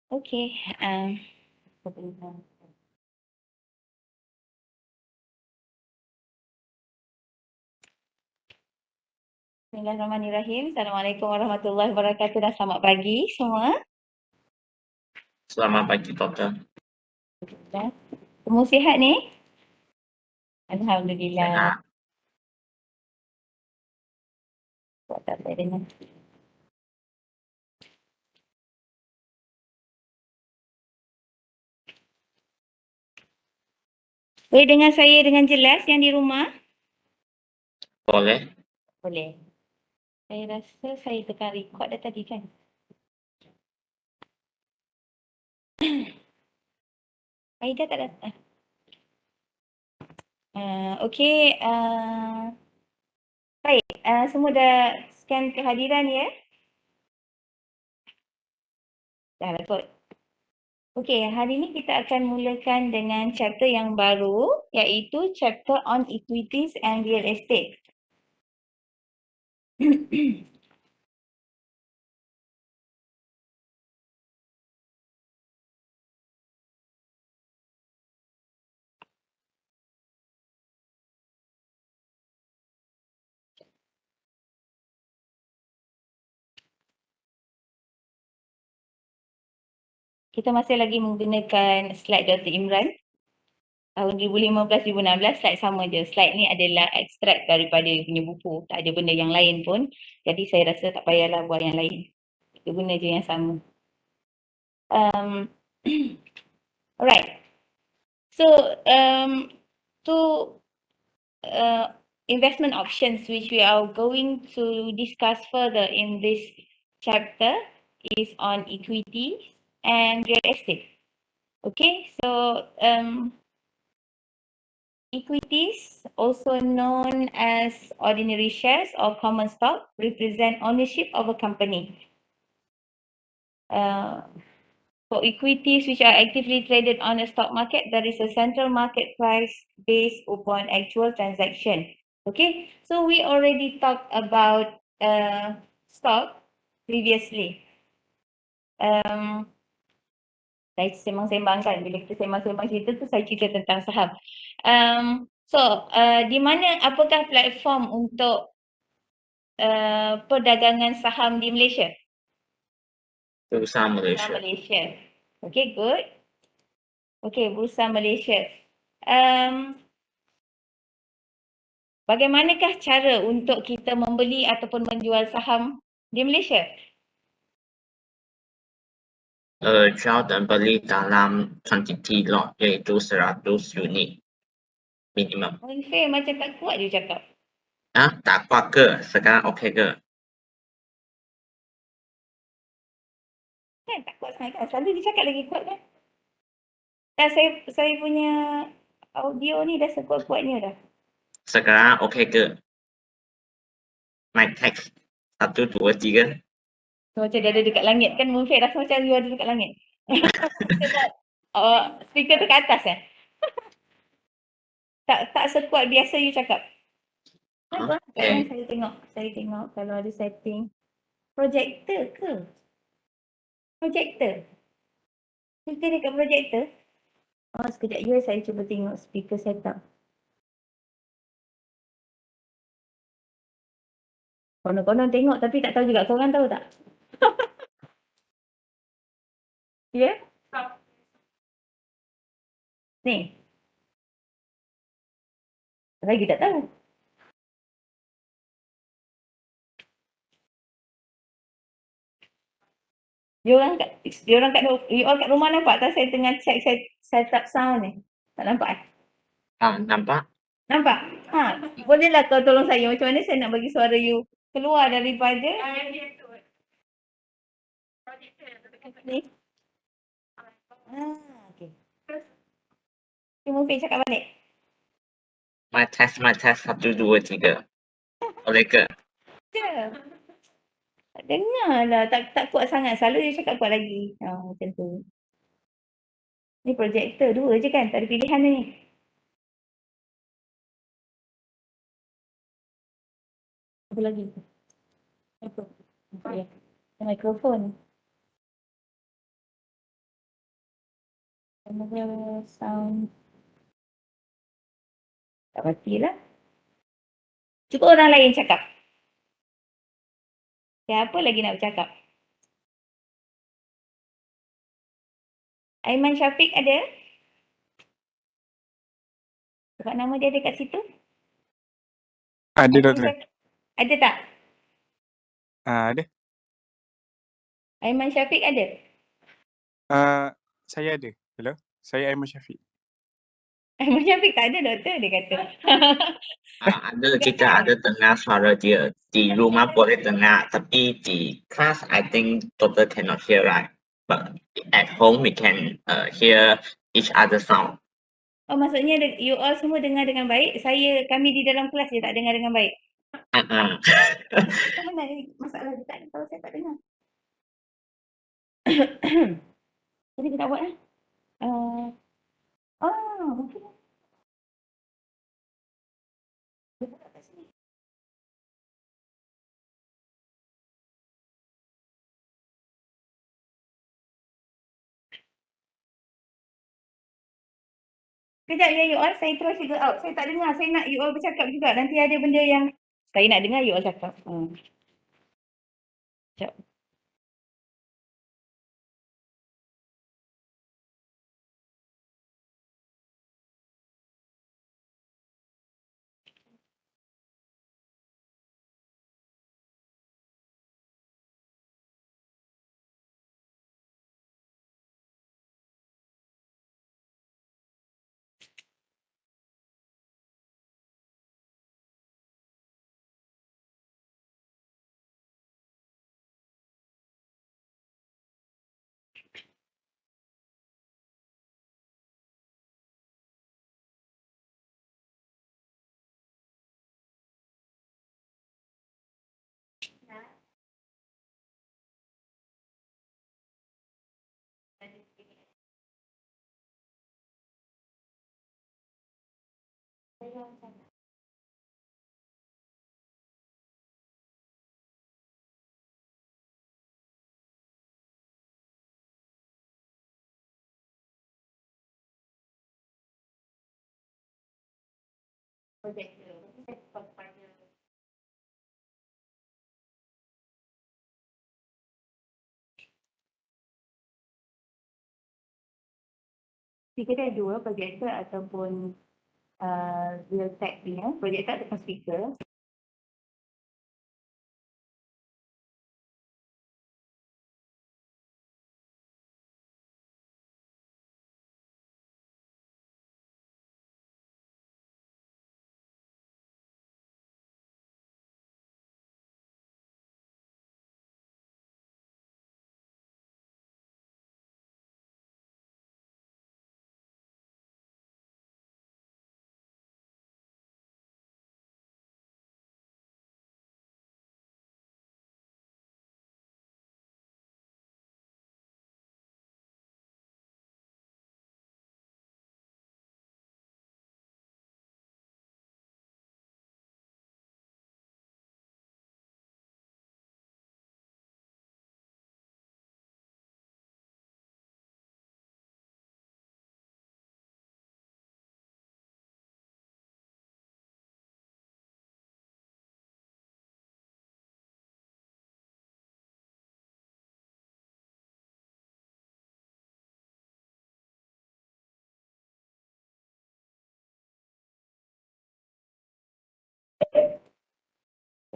Okey. Bismillahirrahmanirrahim. Assalamualaikum warahmatullahi wabarakatuh dan selamat pagi semua. Selamat pagi, Doktor. Dan semua sihat ni? Alhamdulillah. Sehat. Buat tak saya dengar. Boleh dengar saya dengan jelas yang di rumah? Boleh? Boleh. Saya rasa saya tekan record dah tadi kan? Aida tak datang. Okey. Baik. Semua dah scan kehadiran ya? Dah lah kot. Okey, hari ini kita akan mulakan dengan chapter yang baru iaitu chapter on equities and real estate. Kita masih lagi menggunakan slide Dr. Imran tahun 2015-2016, slide sama je. Slide ni adalah ekstrak daripada dia punya buku, tak ada benda yang lain pun. Jadi saya rasa tak payahlah buat yang lain. Kita guna je yang sama. Alright. So, to investment options which we are going to discuss further in this chapter is on equity and real estate. Okay, so equities, also known as ordinary shares or common stock, represent ownership of a company. For equities which are actively traded on the stock market, there is a central market price based upon actual transaction. Okay, so we already talked about stock previously. Saya sembang-sembang kan, bila kita sembang-sembang cerita tu saya cerita tentang saham. Di mana, apakah platform untuk perdagangan saham di Malaysia? Bursa Bursa Malaysia. Malaysia. Okay, good. Okay, Bursa Malaysia. Bagaimanakah cara untuk kita membeli ataupun menjual saham di Malaysia? Jual dan beli dalam kuantiti lot iaitu 100 unit minimum. Unfair macam tak kuat dia cakap. Tak kuat ke? Sekarang okey ke? Kan tak kuat sangat kan? Selalu dia cakap lagi kuat kan? Dan saya punya audio ni dah sekuat-kuatnya dah. Sekarang okey ke? Mic test 1, 2, 3. So, macam dia ada dekat langit kan? Munfik rasa macam you ada dekat langit. Sebab speaker tu kat atas kan? Tak sekuat biasa you cakap. Okey. Saya tengok kalau ada setting. Projector ke? Projector? Kita dekat projector? Sekejap ya, saya cuba tengok speaker setup. Konon-konon tengok tapi tak tahu juga. Korang tahu tak? Ya? Yeah? Ni. Lagi tak tahu. You all kat rumah nampak tak saya tengah check setup sound ni? Tak nampak eh? Nampak? Nampak? Bolehlah kau tolong saya. Macam mana saya nak bagi suara you keluar daripada ni? Okay. Okay, Mufik cakap balik. Mic test 1, 2, 3. Boleh ke? Ya. Tak dengar lah. Tak kuat sangat. Selalu dia cakap kuat lagi. Macam tu. Ni projektor 2 je kan? Tak ada pilihan ni. Apa lagi? Apa? Ya. Mikrofon. Kamera sound. Tak pastilah. Cuba orang lain cakap. Siapa lagi nak bercakap? Aiman Syafiq ada? Sebab nama dia ada kat situ. Ada Aiman doktor. Syafiq. Ada tak? Ada. Aiman Syafiq ada? Saya ada. Hello. Saya Aiman Syafiq. Aiman Syafiq tak ada doktor dia kata. Ada kita ada dengar suara dia. Di rumah boleh dengar, tapi di kelas I think doktor cannot hear, right? But at home we can hear each other sound. Oh maksudnya you all semua dengar dengan baik. Kami di dalam kelas je tak dengar dengan baik. Tak mana masalah dia tak tahu saya tak dengar. Jadi kita nak buat lah. Mungkin. Dia buka kat sini. Kejap ya you all, saya terus figure out. Saya tak dengar, saya nak you all bercakap juga. Nanti ada benda yang saya nak dengar you all cakap. Sekejap. Kita ada dua, projector ataupun real tech punya. Projector ataupun speaker.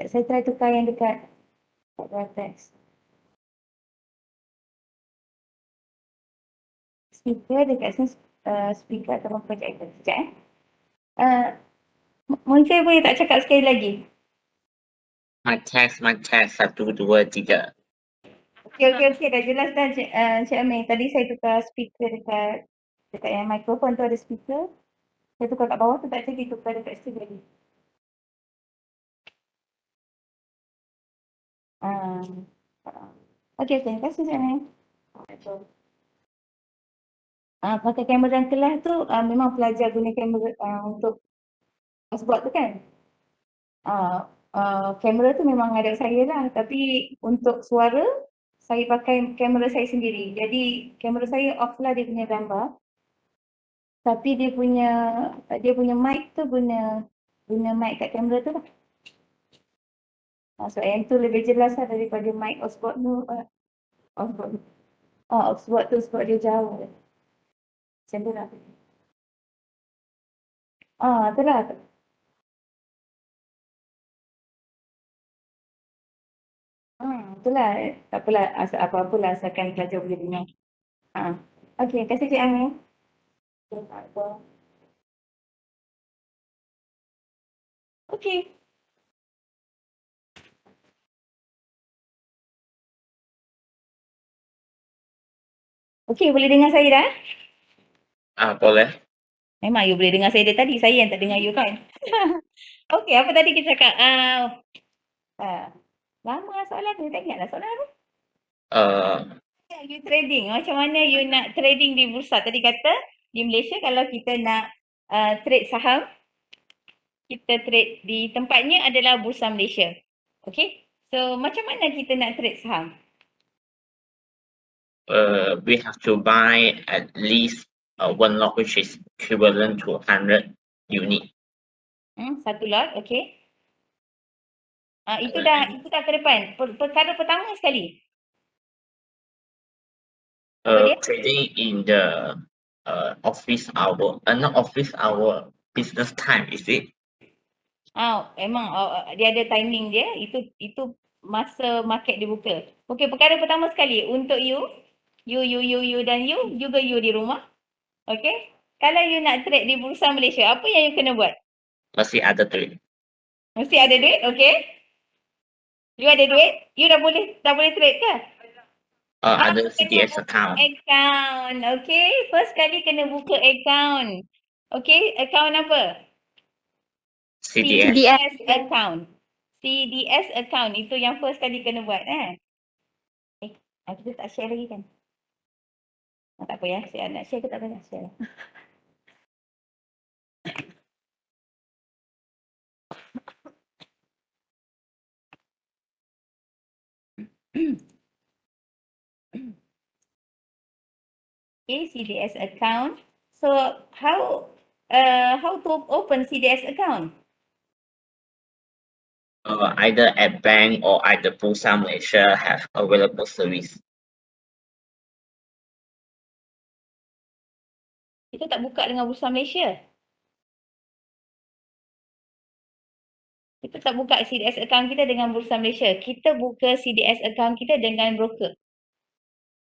Saya try tukar yang dekat teks. Speaker dekat sini, speaker ataupun projector. Sekejap Mungkin boleh tak cakap sekali lagi? Mic test, 1, 2, 3. Okey, dah jelas dah Cik Amir. Tadi saya tukar speaker dekat yang mikrofon tu ada speaker. Saya tukar kat bawah tu tak jadi, tukar dekat situ jadi. Okey, terima kasih Cik Amir. Pakai kamera dalam kelas tu memang pelajar guna kamera untuk buat tu kan? Kamera tu memang ada saya lah, tapi untuk suara saya pakai kamera saya sendiri. Jadi kamera saya off lah dia punya gambar. Tapi dia punya mic tu guna mic kat kamera tu lah. So yang tu lebih jelas lah daripada mic Oxford tu. Oxford. Oxford tu sebab dia jauh. Macam tu lah. Tu lah. Itulah. Tak apalah, apa-apalah asalkan pelajar boleh dengar. Okey, kasih Cik Amir. Tak apa. Okey. Okey, boleh dengar saya dah? Boleh. Memang you boleh dengar saya dari tadi. Saya yang tak dengar you kan? Okey, apa tadi kita cakap? Lama soalan ni. Tak ingat lah soalan apa? You trading. Macam mana you nak trading di bursa? Tadi kata di Malaysia kalau kita nak trade saham, kita trade di tempatnya adalah Bursa Malaysia. Okay? So, macam mana kita nak trade saham? We have to buy at least one lot which is equivalent to 100 unit. Satu lot, okay. Itu dah ke depan. Perkara pertama sekali. Apa dia? Trading in the office hour, not office hour, business time, is it? Memang dia ada timing dia. Itu masa market dibuka. Okay, perkara pertama sekali untuk you dan you juga you di rumah. Okay. Kalau you nak trade di Bursa Malaysia, apa yang you kena buat? Mesti ada duit. Mesti ada duit, okay. You ada duit? You dah boleh trade ke? Ada CDS account. Account, okay. First kali kena buka account. Okay, account apa? CDS. account. CDS account, itu yang first kali kena buat. Kita tak share lagi kan? Tak apa ya, saya nak share ke tak payah share. Okay, CDS account. So how to open CDS account? Either at bank or either Bursa Malaysia have available service. Kita tak buka dengan Bursa Malaysia. Kita tak buka CDS account kita dengan Bursa Malaysia. Kita buka CDS account kita dengan broker.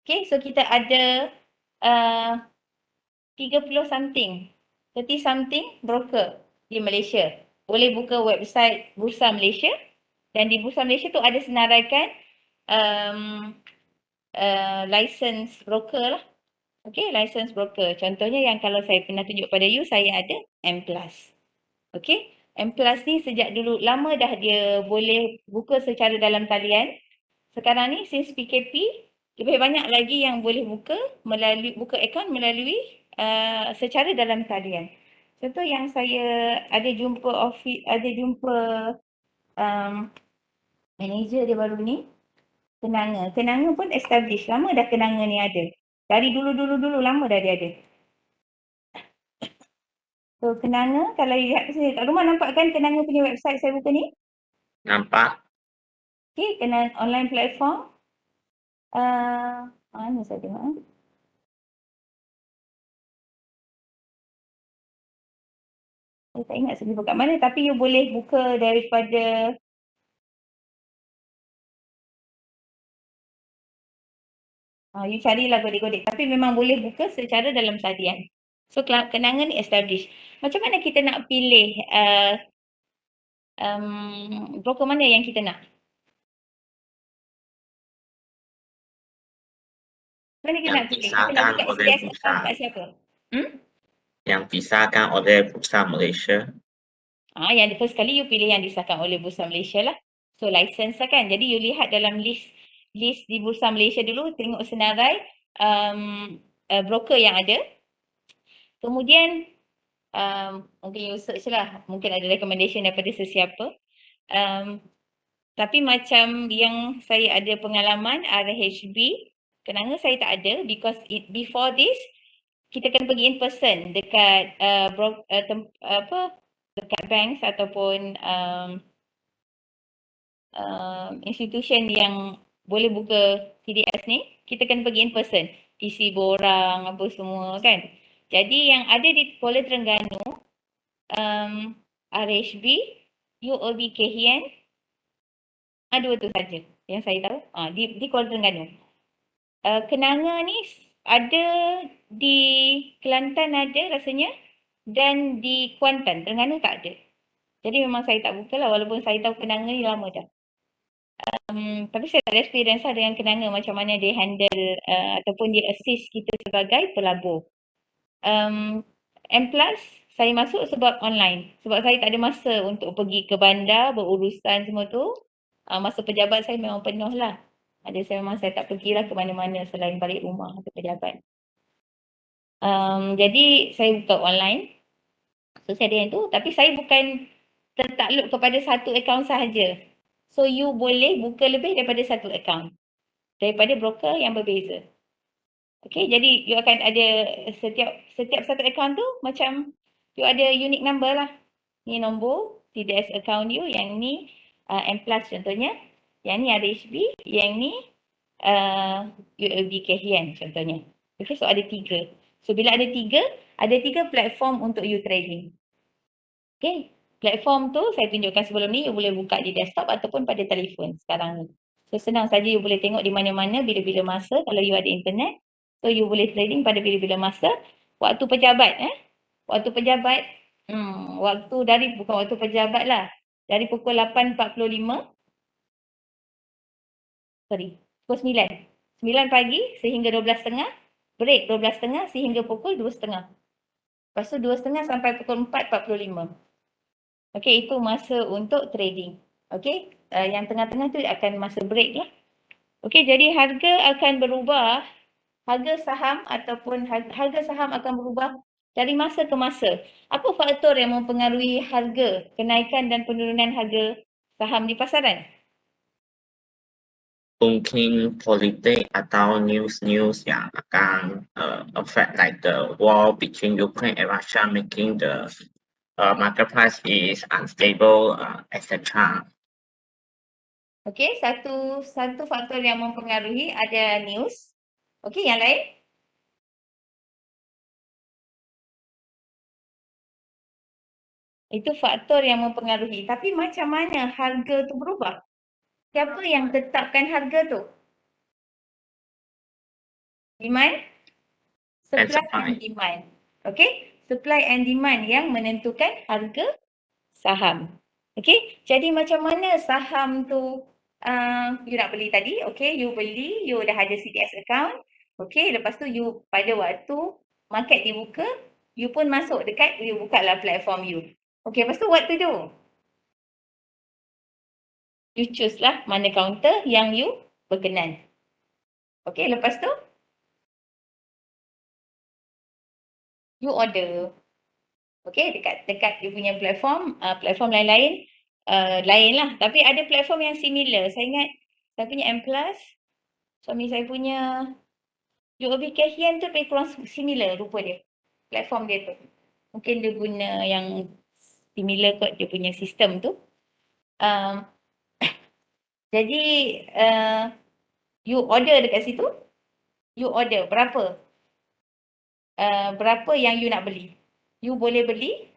Okay, so kita ada 30 something broker di Malaysia. Boleh buka website Bursa Malaysia dan di Bursa Malaysia tu ada senaraikan license broker lah. Okay, license broker. Contohnya yang kalau saya pernah tunjuk pada you, saya ada M+. Okay, M+ ni sejak dulu lama dah dia boleh buka secara dalam talian. Sekarang ni since PKP, lebih banyak lagi yang boleh buka account melalui secara dalam talian. Contoh yang saya ada jumpa manager dia baru ni, Kenanga pun establish. Lama dah Kenanga ni ada. Dari dulu lama dah dia ada. So Kenanga, kalau you lihat kat rumah nampak kan Kenanga punya website saya buka ni? Nampak? Okay, Kenanga online platform. Mana saya tengok? Saya tak ingat saya buka kat mana, tapi you boleh buka daripada you carilah godek-godek. Tapi memang boleh buka secara dalam talian. So Kenanga ni establish. Macam mana kita nak pilih broker mana yang kita nak? Mana kita nak pilih? Kita nak buka CDS account kat siapa? Yang disahkan oleh Bursa Malaysia. Yang first kali you pilih yang disahkan oleh Bursa Malaysia lah. So license lah kan. Jadi you lihat dalam list di Bursa Malaysia dulu, tengok senarai broker yang ada. Kemudian mungkin you search lah. Mungkin ada recommendation daripada sesiapa. Tapi macam yang saya ada pengalaman RHB, Kenanga saya tak ada because before this kita kena pergi in person dekat dekat banks ataupun institution yang boleh buka CDS ni, kita kena pergi in person, isi borang apa semua kan. Jadi yang ada di Kuala Terengganu, RHB, UOB KHN, dua tu saja yang saya tahu di Kuala Terengganu. Kenanga ni ada di Kelantan ada rasanya dan di Kuantan, Terengganu tak ada. Jadi memang saya tak buka lah walaupun saya tahu Kenanga ni lama dah. Tapi saya tak ada experience lah dengan Kenanga macam mana dia handle ataupun dia assist kita sebagai pelabur. M+ saya masuk sebab online. Sebab saya tak ada masa untuk pergi ke bandar, berurusan semua tu. Masa pejabat saya memang penuh lah. Saya memang saya tak pergilah ke mana-mana selain balik rumah ke pejabat. Jadi saya buka online. So saya ada yang tu. Tapi saya bukan tertakluk kepada satu akaun sahaja. So you boleh buka lebih daripada satu akaun. Daripada broker yang berbeza. Okay, jadi you akan ada setiap satu akaun tu macam you ada unique number lah. Ni nombor CDS account you, yang ni M+ contohnya, yang ni RHB, yang ni UOB KHN contohnya. Okay, so ada 3. So bila ada 3 platform untuk you trading. Okay, platform tu saya tunjukkan sebelum ni, you boleh buka di desktop ataupun pada telefon sekarang ni. So senang saja you boleh tengok di mana-mana bila-bila masa kalau you ada internet. So you boleh trading pada bila-bila masa. Waktu pejabat waktu pejabat bukan waktu pejabat lah. Dari pukul 8.45 pukul 9 pagi sehingga 12.30, break 12.30 sehingga pukul 2.30. Lepas tu 2.30 sampai pukul 4.45. Okey, itu masa untuk trading. Okey, yang tengah-tengah tu akan masa break lah. Okey, jadi harga akan berubah. Harga saham ataupun harga saham akan berubah dari masa ke masa. Apa faktor yang mempengaruhi harga, kenaikan dan penurunan harga saham di pasaran? Mungkin politik atau news yang akan affect like the war between Ukraine and Russia, making the market price is unstable, etc. Okey, satu faktor yang mempengaruhi ada news. Okey, yang lain? Itu faktor yang mempengaruhi. Tapi macam mana harga tu berubah? Siapa yang tetapkan harga tu? Demand? Supply and demand. Okey, supply and demand yang menentukan harga saham. Okey, jadi macam mana saham tu you nak beli tadi? Okey, you beli, you dah ada CDS account. Okey, lepas tu you pada waktu market dibuka, you pun masuk dekat, you buka lah platform you. Okey, lepas tu what to do? You choose lah mana counter yang you berkenan. Okey, lepas tu you order. Okey, dekat you punya platform, platform lain-lain lain lah. Tapi ada platform yang similar. Saya ingat saya punya M+, suami saya punya UOB KHN tu lebih kurang similar rupa dia. Platform dia tu. Mungkin dia guna yang similar kot dia punya sistem tu. Jadi you order dekat situ. You order berapa? Berapa yang you nak beli. You boleh beli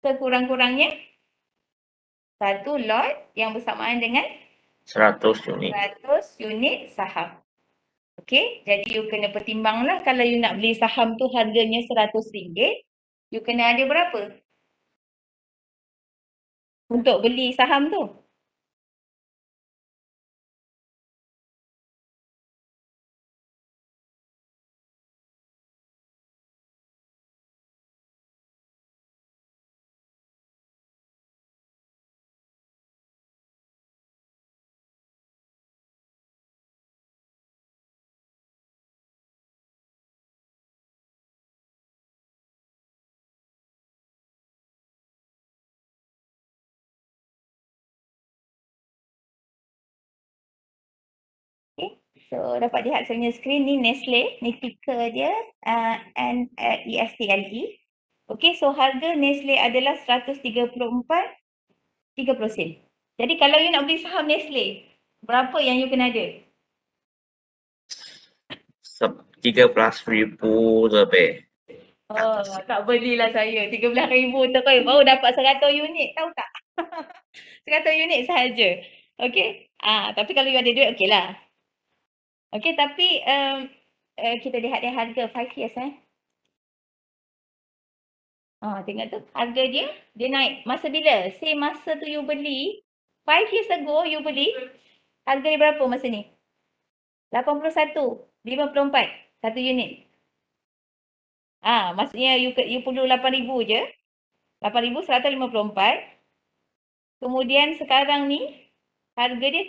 sekurang-kurangnya satu lot yang bersamaan dengan 100 unit. 100 unit saham. Okey, jadi you kena pertimbanglah kalau you nak beli saham tu harganya RM100, you kena ada berapa untuk beli saham tu? So dapat lihat saya punya skrin ni Nestle, ni ticker dia NESTLE. Okey, so harga Nestle adalah 134.30 sen. Jadi kalau you nak beli saham Nestle, berapa yang you kena ada? 13,000 lebih. Oh, tak belilah saya. 13,000 tu kan baru dapat 100 unit, tahu tak? 100 unit sahaja. Okey. Tapi kalau you ada duit okeylah. Okey, tapi kita lihat dia harga 5 years tengok tu harga dia naik. Masa bila? Say masa tu you beli, 5 years ago you beli, harga dia berapa masa ni? 81, 54, satu unit. Maksudnya you perlu 8,000 je. 8,154. Kemudian sekarang ni harga dia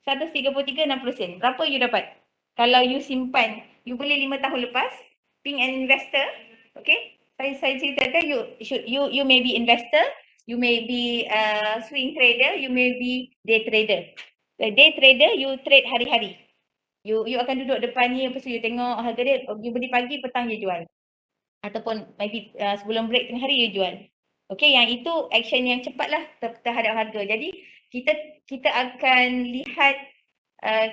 133.60 sen. Berapa you dapat? Kalau you simpan, you beli 5 tahun lepas, being an investor, okay? Saya ceritakan you may be investor, you may be swing trader, you may be day trader. The day trader you trade hari-hari. You akan duduk depan ni, lepas tu you tengok harga dia, you beli pagi, petang you jual. Ataupun maybe sebelum break tengah hari you jual. Okay, yang itu action yang cepat lah terhadap harga. Jadi kita akan lihat,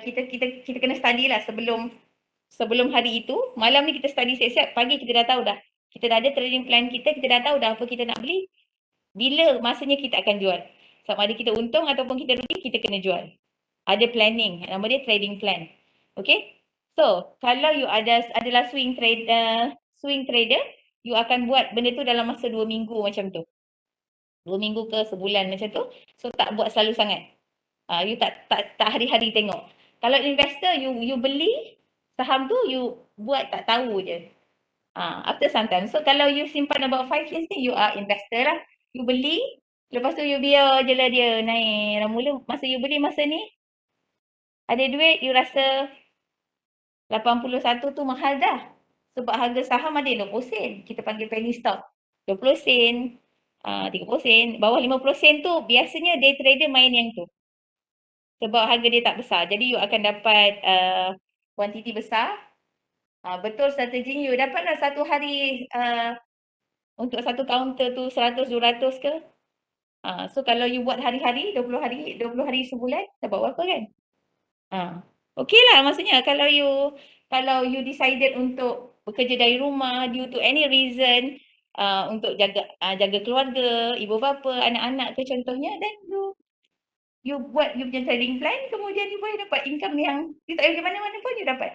kita kena study lah sebelum hari itu. Malam ni kita study siap-siap, pagi kita dah tahu dah. Kita dah ada trading plan kita dah tahu dah apa kita nak beli. Bila masanya kita akan jual. Sama ada kita untung ataupun kita rugi, kita kena jual. Ada planning, nama dia trading plan. Okay? So, kalau you adalah swing trader, you akan buat benda tu dalam masa 2 minggu macam tu. 2 minggu ke sebulan macam tu. So, tak buat selalu sangat. You tak hari-hari tengok. Kalau investor, you beli saham tu, you buat tak tahu je. After some time. So, kalau you simpan about 5 years ni, you are investor lah. You beli, lepas tu you biar je lah dia naik. Mula masa you beli masa ni, ada duit, you rasa 81 tu mahal dah. Sebab harga saham ada 20 sen. Kita panggil penny stock. 20 sen, 30 sen. Bawah 50 sen tu biasanya day trader main yang tu. Sebab harga dia tak besar. Jadi you akan dapat kuantiti besar. Betul strategi you. Dapatlah satu hari untuk satu counter tu 100, 200 ke. So kalau you buat hari-hari, 20 hari sebulan, dapat berapa kan? Okay lah maksudnya kalau you decided untuk bekerja dari rumah due to any reason, untuk jaga keluarga, ibu bapa, anak-anak ke contohnya, then you buat you punya trading plan, kemudian you boleh dapat income yang you tak pergi mana-mana pun you dapat.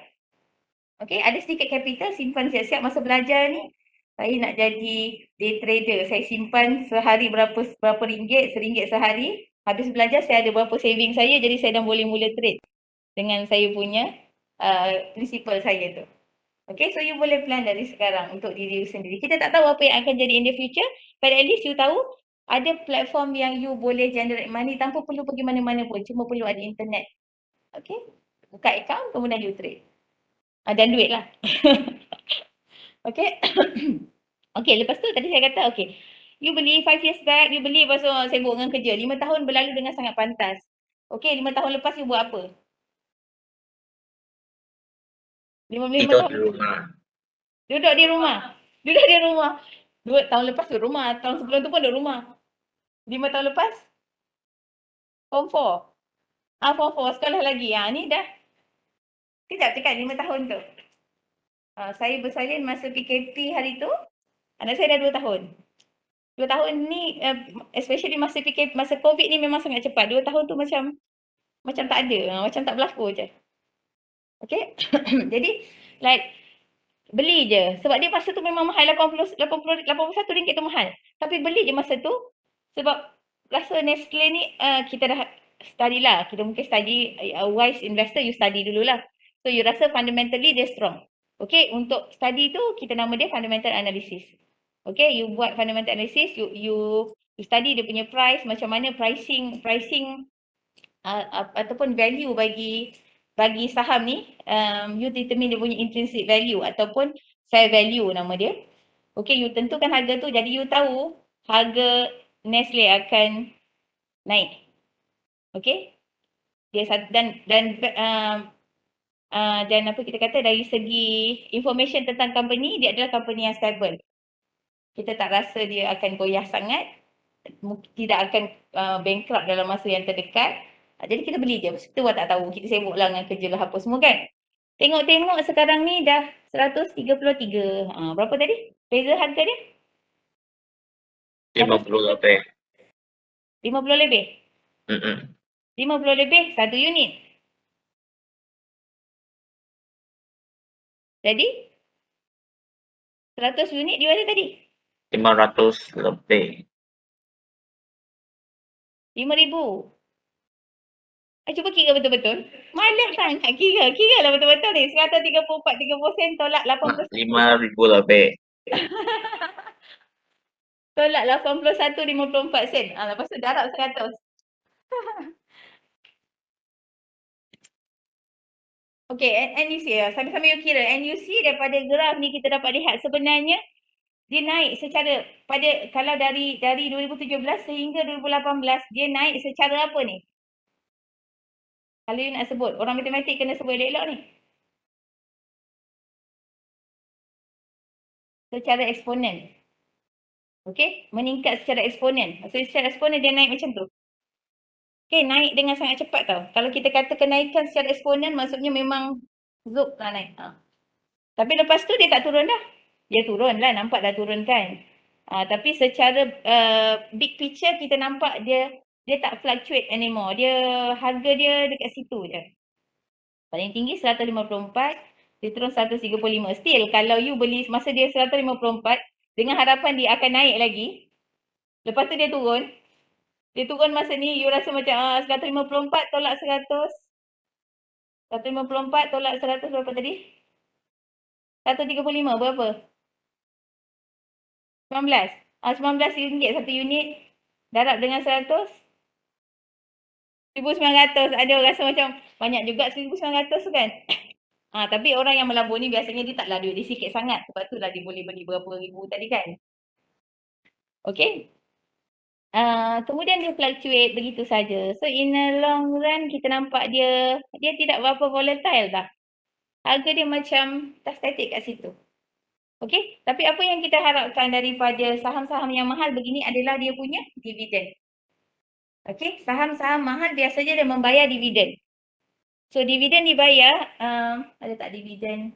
Okay, ada sedikit capital, simpan siap-siap masa belajar ni. Saya nak jadi day trader, saya simpan sehari berapa ringgit, RM1 sehari. Habis belajar saya ada berapa saving saya, jadi saya dah boleh mula trade dengan saya punya principal saya tu. Okay, so you boleh plan dari sekarang untuk diri you sendiri. Kita tak tahu apa yang akan jadi in the future, but at least you tahu ada platform yang you boleh generate money tanpa perlu pergi mana-mana pun, cuma perlu ada internet. Okay, buka account kemudian you trade. Dan duit lah. Okay. Okay, lepas tu tadi saya kata, okay, you beli 5 years back, you beli lepas tu sibuk dengan kerja. 5 tahun berlalu dengan sangat pantas. Okay, 5 tahun lepas you buat apa? 5 Tidur tahun? di rumah. Duduk di rumah. 2 tahun lepas duduk rumah. Tahun sebelum tu pun duduk rumah. 5 tahun lepas? Form 4. Form 4. Sekolah lagi. Ni dah. Kejap cakap 5 tahun tu. Saya bersalin masa PKP hari tu. Anak saya dah 2 tahun. 2 tahun ni, especially masa PKP, masa COVID ni memang sangat cepat. 2 tahun tu macam tak ada. Macam tak berlaku je. Okay. Jadi, like, beli je. Sebab dia masa tu memang mahal. 81 ringgit tu mahal. Tapi beli je masa tu. Sebab rasa Nestle ni kita dah study lah. Kita mungkin study, wise investor you study dululah. So you rasa fundamentally dia strong. Okay, untuk study tu kita nama dia fundamental analysis. Okay, you buat fundamental analysis, you study dia punya price, macam mana pricing ataupun value bagi saham ni, you determine dia punya intrinsic value ataupun fair value nama dia. Okay, you tentukan harga tu, jadi you tahu harga Nestle akan naik. Okay, dia dan Dan apa kita kata dari segi information tentang company, dia adalah company yang stable. Kita tak rasa dia akan goyah sangat, tidak akan bankrupt dalam masa yang terdekat. Jadi kita beli je, kita buat tak tahu, kita sibuk lah dengan kerja lah apa semua kan. Tengok-tengok sekarang ni dah 133. Berapa tadi? Beza harga dia? 50 lebih. 50 lebih? Mm-mm. 50 lebih, satu unit. Jadi 100 unit di mana tadi? 500 lebih. 5,000. Cuba kira betul-betul. Malas sangat kira. Kira lah betul-betul ni. 134, 30 sen tolak 80 sen. 5,000 lebih. Tolak 81, 54 sen. Lepas tu darab 100. Okay, and you see, sambil-sambil you kira. And you see daripada graf ni kita dapat lihat sebenarnya dia naik secara kalau dari 2017 sehingga 2018 dia naik secara apa ni? Kalau you nak sebut, orang matematik kena sebut elok-elok ni. Secara eksponen. Okey, meningkat secara eksponen. Maksudnya secara eksponen dia naik macam tu. Okey, naik dengan sangat cepat tau. Kalau kita kata kenaikan secara eksponen maksudnya memang zup lah naik. Tapi lepas tu dia tak turun dah. Dia turun lah, nampak dah turun kan. Tapi secara big picture kita nampak dia tak fluctuate anymore. Harga dia dekat situ je. Paling tinggi 154, dia turun 135. Still kalau you beli masa dia 154 dengan harapan dia akan naik lagi. Lepas tu dia turun. Dia turun masa ni you rasa macam 154 tolak 100. 154 tolak 100 berapa tadi? 135 berapa? 19. RM19 satu unit. Darab dengan 100. 1,900. Ada orang rasa macam banyak juga 1,900 tu kan? Tapi orang yang melabur ni biasanya dia taklah duit dia sikit sangat. Sebab tu lah dia boleh beli berapa ribu tadi kan? Okay. Kemudian dia fluctuate begitu saja. So in a long run kita nampak dia tidak berapa volatile dah. Harga dia macam dah static kat situ. Okey, tapi apa yang kita harapkan daripada saham-saham yang mahal begini adalah dia punya dividen. Okey, saham-saham mahal biasanya dia membayar dividen. So dividen dibayar, ada tak dividen?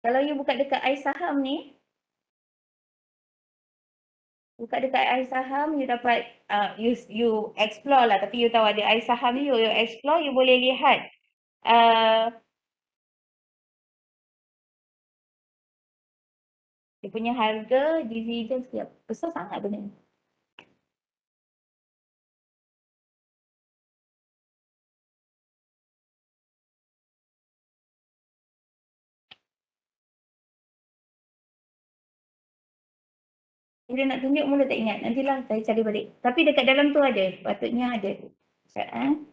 Kalau you buka dekat iSaham ni, buka dekat iSaham, you dapat, you explore lah. Tapi you tahu ada iSaham ni, you explore, you boleh lihat. Dia punya harga, dividen setiap. Besar sangat benda ni. Bila nak tunjuk mula tak ingat. Nantilah saya cari balik. Tapi dekat dalam tu ada. Patutnya ada. Sekejap.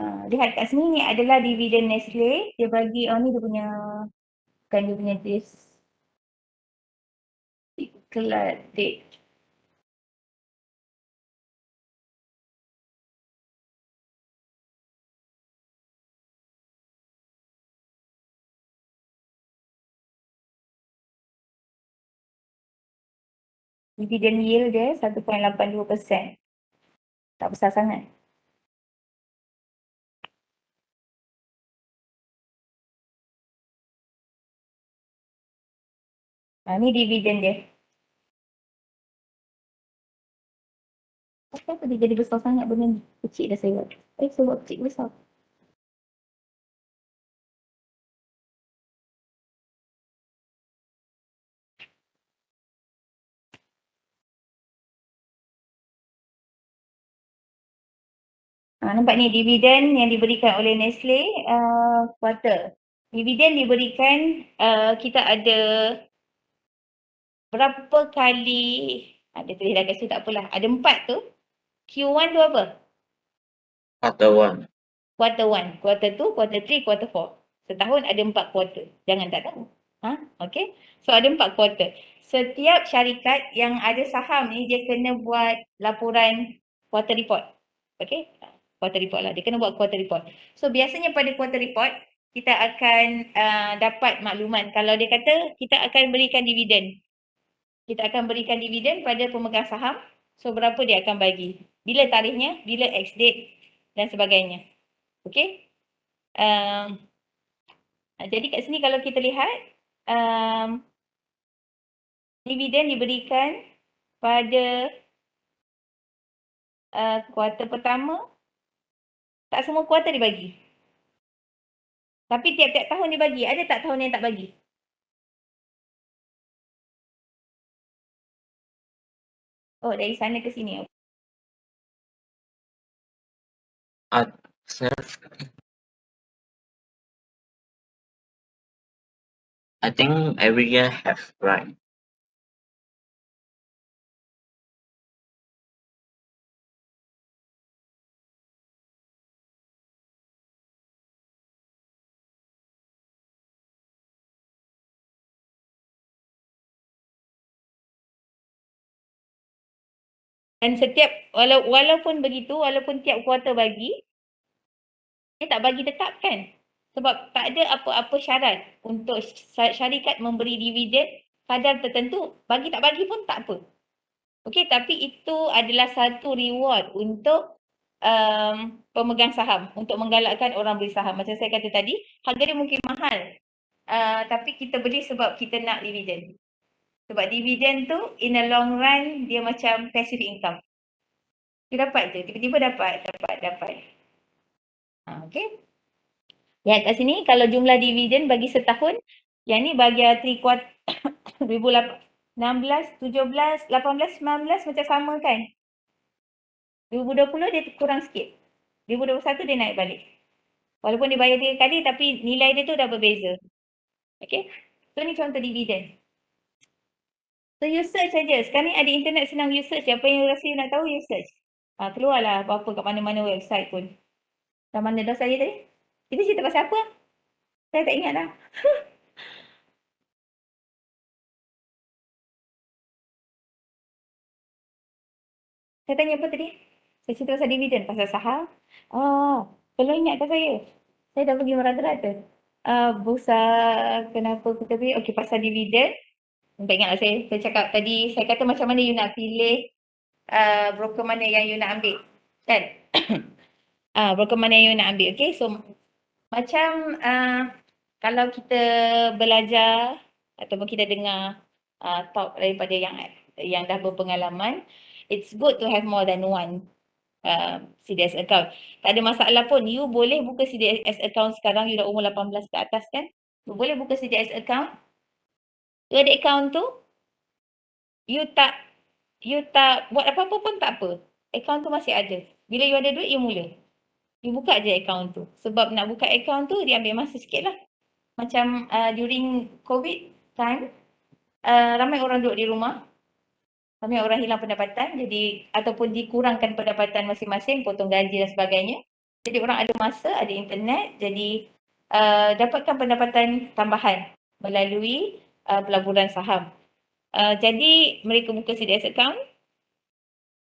Lihat kat sini ni adalah dividen Nestle. Dia bagi, ni dia punya, bukan dia punya declared date. Dividen yield dia 1.82%. Tak besar sangat. Ni dividen dia. Kenapa dia jadi besar sangat benda ni? Kecil dah saya buat. Saya buat kecil besar. Nampak ni dividen yang diberikan oleh Nestle quarter. Dividen diberikan kita ada berapa kali, dia tulis dah kat situ tak apalah. Ada 4 tu. Q1 tu apa? Quarter 1. Quarter 1, quarter 2, quarter 3, quarter 4. Setahun ada 4 quarter. Jangan tak tahu. Okay. So ada 4 quarter. Setiap syarikat yang ada saham ni dia kena buat laporan quarter report. Okay. Quarter report lah. Dia kena buat quarter report. So biasanya pada quarter report kita akan dapat makluman. Kalau dia kata kita akan berikan dividen. Kita akan berikan dividen pada pemegang saham. So berapa dia akan bagi. Bila tarikhnya, bila ex date dan sebagainya. Okay. Jadi kat sini kalau kita lihat, dividen diberikan pada kuartal pertama. Tak semua kuartal dibagi. Tapi tiap-tiap tahun dibagi. Ada tak tahun yang tak bagi? Oh, dari sana ke sini. I think every year have, right? Dan setiap, walaupun begitu, walaupun tiap kuartal bagi, dia tak bagi tetap kan? Sebab tak ada apa-apa syarat untuk syarikat memberi dividen kadar tertentu. Bagi tak bagi pun tak apa. Okey, tapi itu adalah satu reward untuk pemegang saham. Untuk menggalakkan orang beli saham. Macam saya kata tadi, harga dia mungkin mahal. Tapi kita beli sebab kita nak dividen. Sebab dividen tu in the long run dia macam passive income. Dia dapat je, tiba-tiba dapat. Okey. Lihat kat sini kalau jumlah dividen bagi setahun, yang ni bagi 3 kuartal 2016, 17, 18, 19 macam sama kan? 2020 dia kurang sikit. 2021 dia naik balik. Walaupun dia bayar 3 kali tapi nilai dia tu dah berbeza. Okey. So ni contoh dividen. So you search saja. Sekarang ni ada internet senang you search. Apa yang rasa you nak tahu you search. Keluarlah apa-apa kat mana-mana website pun. Dah mana dah saya tadi? Kita cerita pasal apa? Saya tak ingat dah. Saya tanya apa tadi? Saya cerita pasal dividen, pasal saham. Kalau ingatkan saya. Saya dah pergi merata-rata. Bursa kenapa kita pilih? Okey, pasal dividen. Tak ingatlah saya cakap tadi, saya kata macam mana you nak pilih broker mana yang you nak ambil. Kan? Broker mana yang you nak ambil. Okay, so macam kalau kita belajar ataupun kita dengar talk daripada yang dah berpengalaman, it's good to have more than one CDS account. Tak ada masalah pun. You boleh buka CDS account sekarang, you dah umur 18 ke atas kan? You boleh buka CDS account. You ada account tu, you tak buat apa-apa pun tak apa. Account tu masih ada. Bila you ada duit, you mula. You buka je account tu. Sebab nak buka account tu, dia ambil masa sikit lah. Macam during COVID time, ramai orang duduk di rumah. Ramai orang hilang pendapatan. Jadi, ataupun dikurangkan pendapatan masing-masing, potong gaji dan sebagainya. Jadi, orang ada masa, ada internet. Jadi, dapatkan pendapatan tambahan melalui pelaburan saham. Jadi, mereka buka CDS account.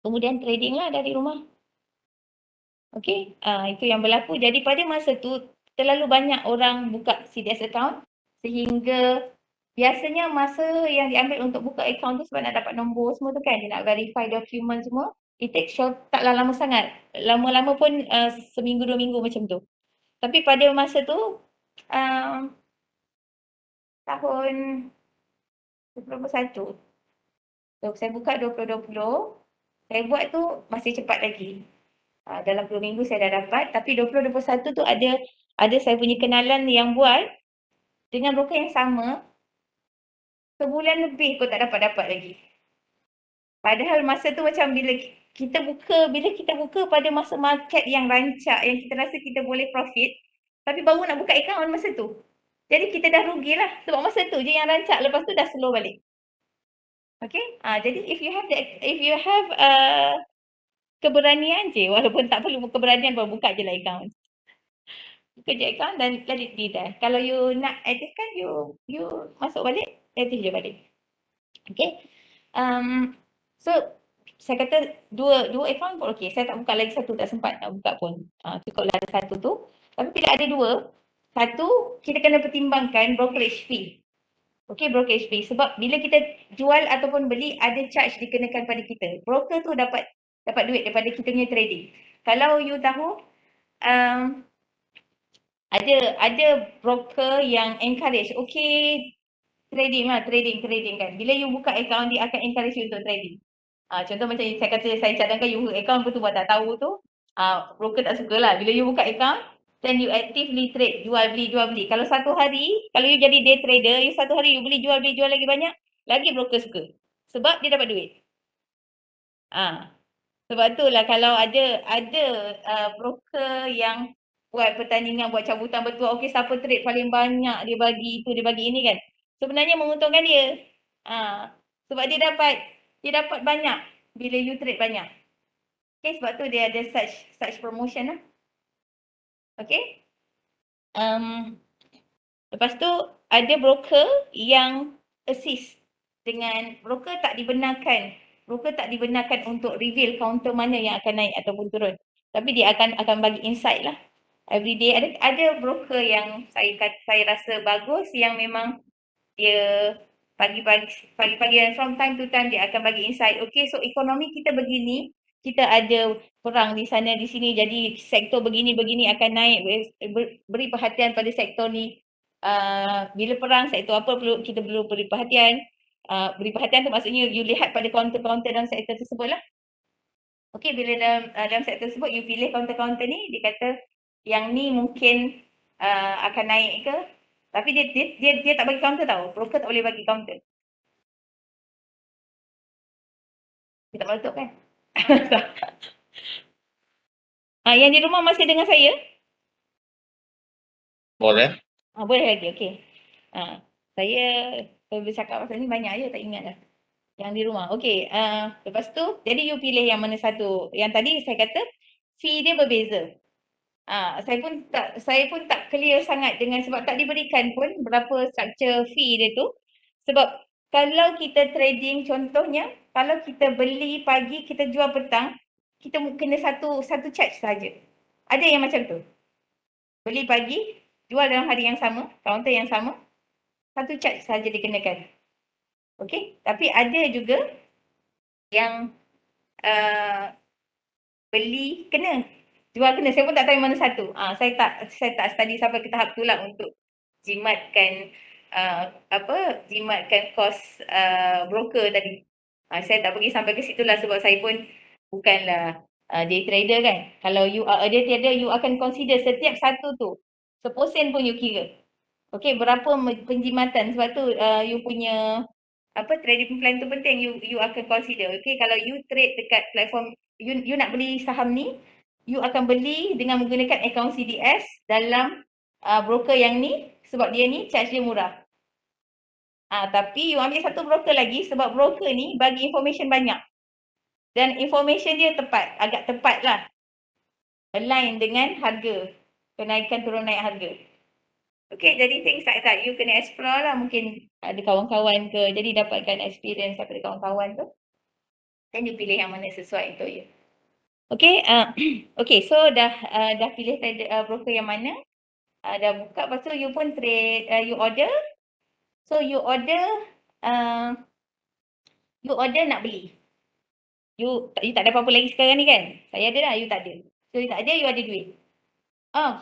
Kemudian trading lah dari rumah. Okey, itu yang berlaku. Jadi pada masa tu terlalu banyak orang buka CDS account sehingga biasanya masa yang diambil untuk buka account tu sebab nak dapat nombor semua tu kan, dia nak verify dokumen semua, it takes short, taklah lama sangat. Lama-lama pun seminggu 2 minggu macam tu. Tapi pada masa tu tahun 2021. So, saya buka 2020, saya buat tu masih cepat lagi. Dalam 2 minggu saya dah dapat, tapi 2021 tu ada saya punya kenalan yang buat dengan broker yang sama, sebulan lebih pun tak dapat lagi. Padahal masa tu macam bila kita buka pada masa market yang rancak, yang kita rasa kita boleh profit, tapi baru nak buka account masa tu. Jadi kita dah rugilah sebab masa tu je yang rancak, lepas tu dah slow balik. Okay, jadi if you have keberanian je, walaupun tak perlu keberanian, baru buka je lah account. Buka je account dan let it be there. Kalau you nak aktifkan, you masuk balik, aktif je balik. Okay, so saya kata dua account pun okey. Saya tak buka lagi satu, tak sempat nak buka pun. Cukuplah ada satu tu. Tapi bila ada dua, satu kita kena pertimbangkan brokerage fee. Okey, brokerage fee. Sebab bila kita jual ataupun beli, ada charge dikenakan pada kita. Broker tu dapat duit daripada kita punya trading. Kalau you tahu, ada broker yang encourage, okey, trading kan. Bila you buka account, dia akan encourage you untuk trading. Contoh macam saya kata, saya cadangkan you buka account, betul buat tak tahu tu, broker tak suka lah. Bila you buka account, then you actively trade, jual beli. Kalau satu hari, kalau you jadi day trader, you satu hari you beli jual lagi banyak, lagi broker suka. Sebab dia dapat duit. Sebab itulah kalau ada broker yang buat pertandingan, buat cabutan betul, okey siapa trade paling banyak, dia bagi itu, dia bagi ini kan. Sebenarnya menguntungkan dia. Sebab dia dapat banyak bila you trade banyak. Okay, sebab tu dia ada such promotion lah. Okay. Lepas tu ada broker yang assist dengan broker tak dibenarkan untuk reveal counter mana yang akan naik ataupun turun. Tapi dia akan bagi insight lah. Every day ada broker yang saya rasa bagus, yang memang dia pagi-pagi dan from time to time dia akan bagi insight. Okay, so ekonomi kita begini, kita ada perang di sana di sini, jadi sektor begini akan naik, beri perhatian pada sektor ni. Bila perang, sektor apa kita perlu beri perhatian. Beri perhatian tu maksudnya you lihat pada counter-counter dalam sektor tersebut lah. Okay, bila dalam sektor tersebut you pilih counter-counter ni, dia kata yang ni mungkin akan naik ke. Tapi dia tak bagi counter tau. Broker tak boleh bagi counter. Dia tak patut kan? Yang di rumah masih dengan saya? Boleh. Boleh lagi, okey. Saya bercakap pasal ni banyak je, tak ingat dah. Yang di rumah. Okey, lepas tu jadi you pilih yang mana satu. Yang tadi saya kata fee dia berbeza. Saya pun tak clear sangat dengan, sebab tak diberikan pun berapa structure fee dia tu. Sebab kalau kita trading, contohnya kalau kita beli pagi, kita jual petang, kita kena satu charge saja. Ada yang macam tu. Beli pagi, jual dalam hari yang sama, counter yang sama, satu charge saja dikenakan. Okey, tapi ada juga yang beli kena, jual kena. Saya pun tak tahu mana satu. Saya tak study sampai ke tahap tu lah untuk jimatkan kos broker tadi. Saya tak pergi sampai ke situ lah, sebab saya pun bukanlah day trader kan. Kalau you are a day trader, you akan consider setiap satu tu. Seposen pun you kira. Okey, berapa penjimatan. Sebab tu you punya trading plan tu penting, you akan consider. Okey, kalau you trade dekat platform, you nak beli saham ni, you akan beli dengan menggunakan akaun CDS dalam broker yang ni, sebab dia ni charge dia murah. Tapi you ambil satu broker lagi, sebab broker ni bagi information banyak. Dan information dia agak tepat lah. Align dengan harga, kenaikan turun naik harga. Okay, jadi things like that, you kena explore lah. Mungkin ada kawan-kawan ke, jadi dapatkan experience daripada kawan-kawan tu. Dan you pilih yang mana sesuai untuk you. Okay, okay, so dah pilih broker yang mana, dah buka, lepas tu you pun trade, you order. So you order nak beli. You tak ada apa-apa lagi sekarang ni kan? Saya ada dah, you tak ada. So you tak ada, you ada duit.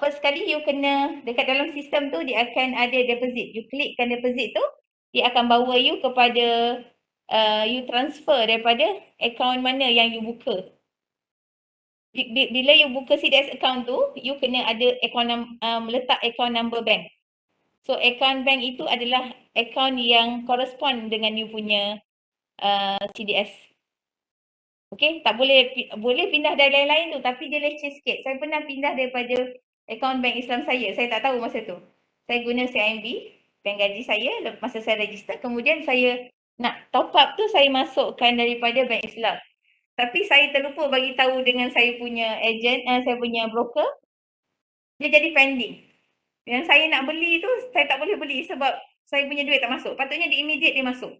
First kali you kena, dekat dalam sistem tu dia akan ada deposit. You klikkan deposit tu, dia akan bawa you kepada you transfer daripada akaun mana yang you buka. Bila you buka CDS account tu, you kena ada letak account number bank. So account bank itu adalah account yang correspond dengan you punya CDS. Okay, tak boleh pindah dari lain-lain tu, tapi dia leceh sikit. Saya pernah pindah daripada akaun bank Islam saya tak tahu masa tu. Saya guna CIMB, bank gaji saya masa saya register, kemudian saya nak top up tu saya masukkan daripada bank Islam. Tapi saya terlupa bagi tahu dengan saya punya agent, saya punya broker, dia jadi pending. Yang saya nak beli tu, saya tak boleh beli sebab saya punya duit tak masuk. Patutnya di immediate dia masuk.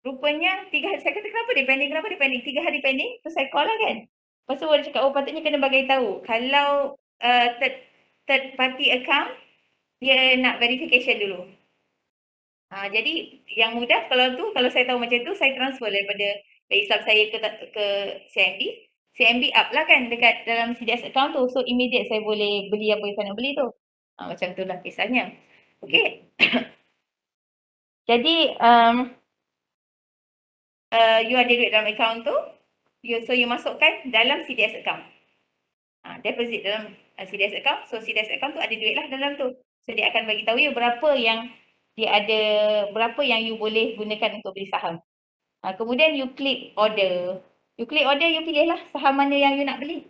Rupanya 3 hari, saya kata kenapa dia pending, 3 hari pending, terus saya call lah kan. Lepas tu dia cakap, oh patutnya kena bagi tahu. Kalau third party account, dia nak verification dulu. Jadi yang mudah kalau saya tahu macam tu, saya transfer daripada Islam saya ke CIMB. CIMB up lah kan dekat dalam CDS account tu. So immediate saya boleh beli apa yang saya nak beli tu. Macam tu lah kisahnya. Okay. Jadi you ada duit dalam account tu, so you masukkan dalam CDS account. Deposit dalam CDS account, so CDS account tu ada duit lah dalam tu. So dia akan bagi tahu you berapa yang you boleh gunakan untuk beli saham. Kemudian you klik order. You pilih lah saham mana yang you nak beli.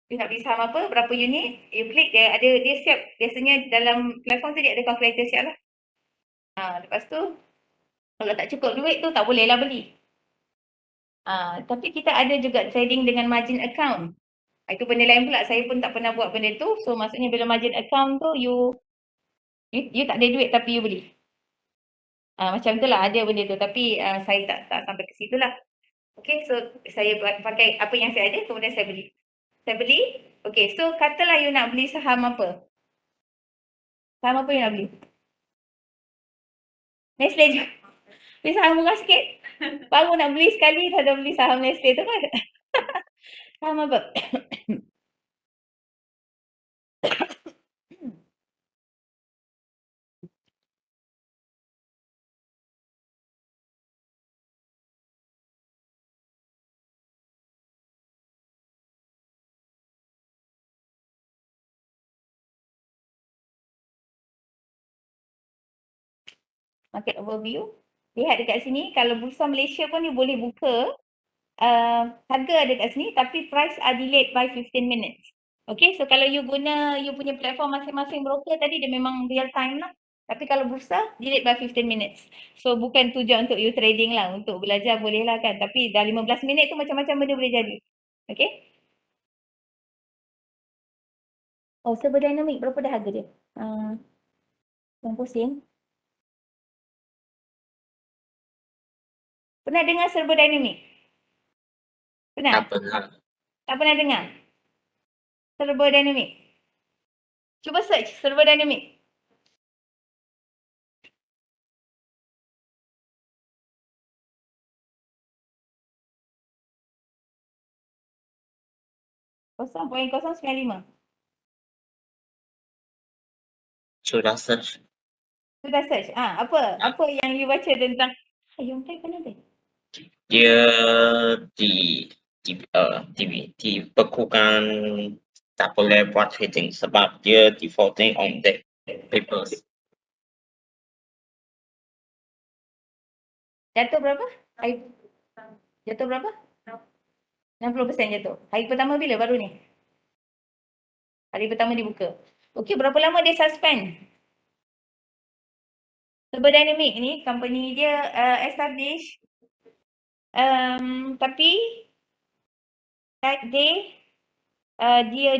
You nak beli saham apa, berapa unit, you klik, dia siap. Biasanya dalam platform tu dia ada calculator siap lah. Lepas tu kalau tak cukup duit tu tak boleh lah beli. Tapi kita ada juga trading dengan margin account. Itu benda lain pula. Saya pun tak pernah buat benda tu. So maksudnya bila margin account tu you tak ada duit tapi you beli. Macam tu lah ada benda tu. Tapi saya tak sampai ke situ lah. Okay, so saya pakai apa yang saya ada kemudian saya beli. Okay, so katalah you nak beli saham apa? Saham apa you nak beli? Nestle je. Beli saham murah sikit. Baru nak beli sekali dah beli saham Nestle tu kan? Saham apa? Market overview. Lihat dekat sini, kalau Bursa Malaysia pun you boleh buka. Harga ada dekat sini tapi price are delayed by 15 minutes. Okay, so kalau you guna you punya platform masing-masing broker tadi dia memang real time lah. Tapi kalau Bursa, delayed by 15 minutes. So bukan tujuan untuk you trading lah, untuk belajar boleh lah kan. Tapi dah 15 minit tu macam-macam benda boleh jadi. Okay. Oh, server dynamic berapa dah harga dia? Yang pusing. Pernah dengar server dynamic? Pernah? Tak pernah. Tak pernah dengar? Server dynamic. Cuba search server dynamic. .095. Sudah search. Sudah search. Apa yang you baca tentang Yongtai pernah ada? Dia dibekukan tak boleh buat trading sebab dia defaulting on debt papers. Jatuh berapa? Jatuh berapa? 60% jatuh. Hari pertama bila baru ni? Hari pertama dibuka. Okey, berapa lama dia suspend? Server Dynamic ni company dia establish tapi dia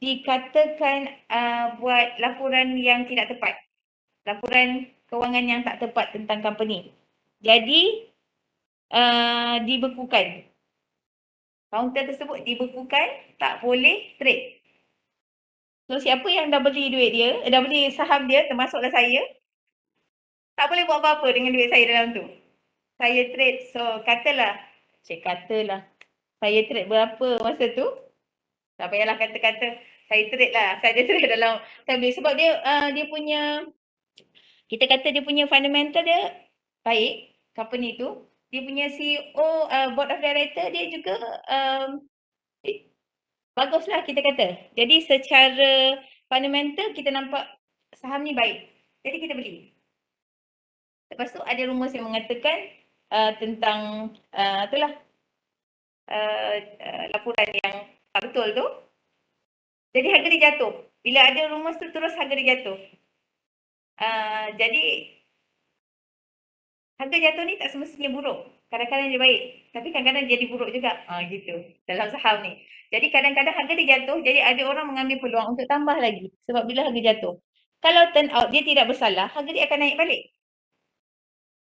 dikatakan buat laporan yang tidak tepat. Laporan kewangan yang tak tepat tentang company. Jadi dibekukan. Kaunter tersebut dibekukan, tak boleh trade. So siapa yang dah beli duit dia, dah beli saham dia, termasuklah saya, tak boleh buat apa-apa dengan duit saya dalam tu. Saya trade, so katalah saya trade berapa masa tu? Tak payahlah kata-kata saya trade lah. Saya trade dalam, saya beli sebab dia punya kita kata dia punya fundamental dia baik, company tu. Dia punya CEO, board of director dia juga baguslah kita kata. Jadi secara fundamental kita nampak saham ni baik. Jadi kita beli. Lepas tu ada rumours yang mengatakan tentang itulah laporan yang tak betul tu. Jadi harga dia jatuh. Bila ada rumours tu terus harga dia jatuh. Jadi harga jatuh ni tak semestinya buruk. Kadang-kadang dia baik. Tapi kadang-kadang jadi buruk juga. Gitu. Dalam saham ni. Jadi kadang-kadang harga dia jatuh. Jadi ada orang mengambil peluang untuk tambah lagi. Sebab bila harga jatuh. Kalau turn out dia tidak bersalah, harga dia akan naik balik.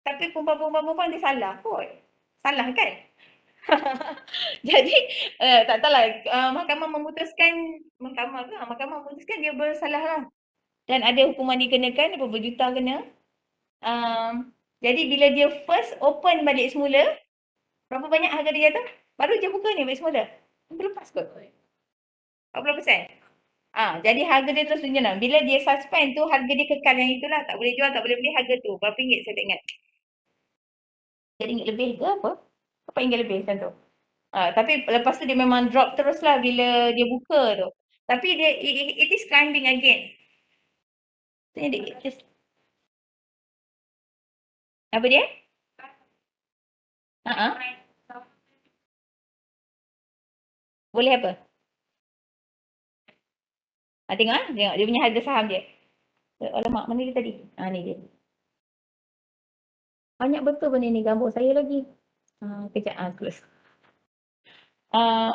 Tapi perempuan-perempuan dia salah kot. Salah kan? Jadi tak tahulah mahkamah memutuskan dia bersalah lah. Dan ada hukuman dikenakan, berapa juta kena. Jadi bila dia first open balik semula, berapa banyak harga dia jatuh? Baru je buka ni balik semula. Terlepas kot. 40%. Jadi harga dia terus menyenang. Bila dia suspend tu, harga dia kekal yang itulah. Tak boleh jual, tak boleh beli harga tu. Berapa ringgit saya tak ingat. RM1 lebih ke apa? Berapa ringgit lebih macam tu. Tapi lepas tu dia memang drop terus lah bila dia buka tu. Tapi dia it is climbing again. Apa dia? Boleh apa? Tengok tengok dia punya harga saham dia. Alamak, mana dia tadi? Ni dia. Banyak betul benda ni, gambar saya lagi. Kejap, close.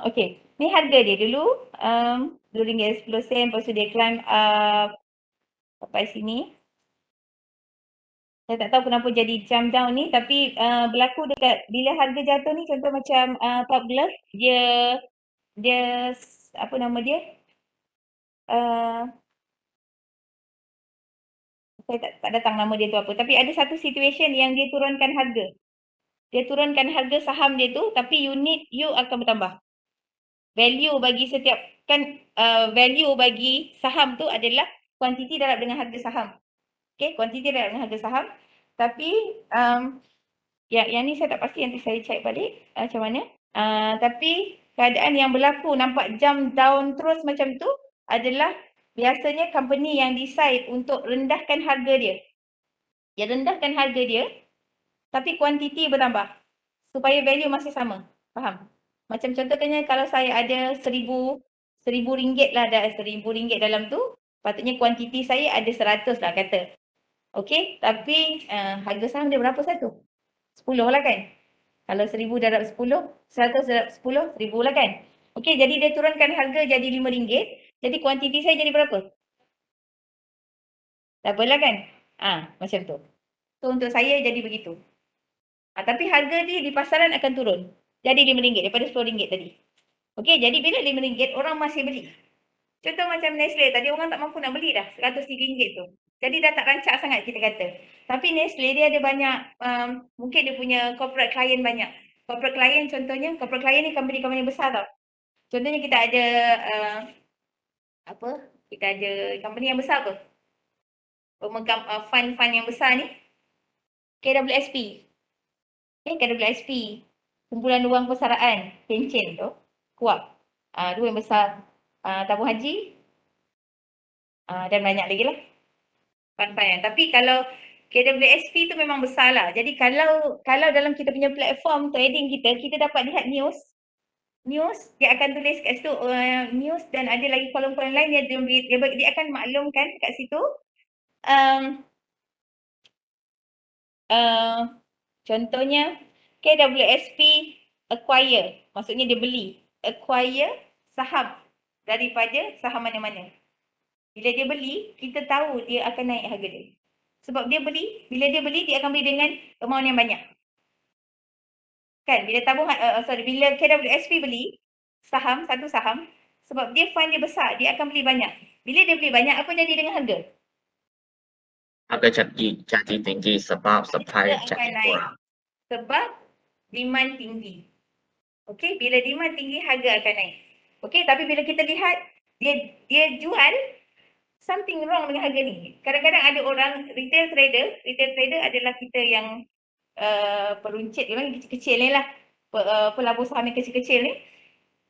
Okay, ni harga dia dulu. RM2.10, lepas tu dia climb up sampai sini. Saya tak tahu kenapa jadi jump down ni, tapi berlaku dekat bila harga jatuh ni, contoh macam Top Glove, dia apa nama dia? Saya tak datang nama dia tu apa, tapi ada satu situation yang dia turunkan harga. Dia turunkan harga saham dia tu, tapi unit you akan bertambah. Value bagi setiap, value bagi saham tu adalah kuantiti darab dengan harga saham. Okay, kuantiti darab dengan harga saham. Tapi yang ni saya tak pasti, nanti saya check balik macam mana. Tapi keadaan yang berlaku nampak jump down terus macam tu adalah biasanya company yang decide untuk rendahkan harga dia. Dia rendahkan harga dia, tapi kuantiti bertambah supaya value masih sama. Faham? Macam contohnya kalau saya ada RM1,000 lah, ada RM1,000 dalam tu, patutnya kuantiti saya ada 100 lah kata. Okey, tapi harga saham dia berapa satu? 10 lah kan? Kalau 1,000 darab 10, 100 darab 10, 1,000 lah kan? Okey, jadi dia turunkan harga jadi RM5. Jadi kuantiti saya jadi berapa? Double lah kan? Macam tu. So untuk saya jadi begitu. Tapi harga dia di pasaran akan turun. Jadi RM5 daripada RM10 tadi. Okey, jadi bila RM5 orang masih beli. Contoh macam Nestle tadi orang tak mampu nak beli dah RM103 tu. Jadi dah tak rancak sangat kita kata. Tapi Nestle dia ada banyak, mungkin dia punya corporate client banyak. Corporate client contohnya, corporate client ni company-company besar tau. Contohnya kita ada kita ada company yang besar apa? Pemegang fund-fund yang besar ni. KWSP. KWSP. Kumpulan Wang Persaraan, pencen tu. Kuat. Dua yang besar. Tabung haji. Dan banyak lagi lah. Fund-fund. Tapi kalau KWSP tu memang besar lah. Jadi kalau dalam kita punya platform trading kita dapat lihat news, dia akan tulis kat situ news dan ada lagi kolom-kolom lain dia akan maklumkan kat situ. Contohnya KWSP acquire, maksudnya dia beli. Acquire saham daripada saham mana-mana. Bila dia beli, kita tahu dia akan naik harga dia. Sebab dia beli, bila dia beli, dia akan beli dengan amount yang banyak. Kan, bila KWSP beli saham, satu saham, sebab dia fund dia besar, dia akan beli banyak. Bila dia beli banyak, apa jadi dengan harga? Harga jadi tinggi sebab supply jadi kurang. Sebab demand tinggi. Okey, bila demand tinggi, harga akan naik. Okey, tapi bila kita lihat dia jual, something wrong dengan harga ni. Kadang-kadang ada orang retail trader adalah kita yang peruncit, orang kecil-kecil ni lah, pelabur saham yang kecil-kecil ni,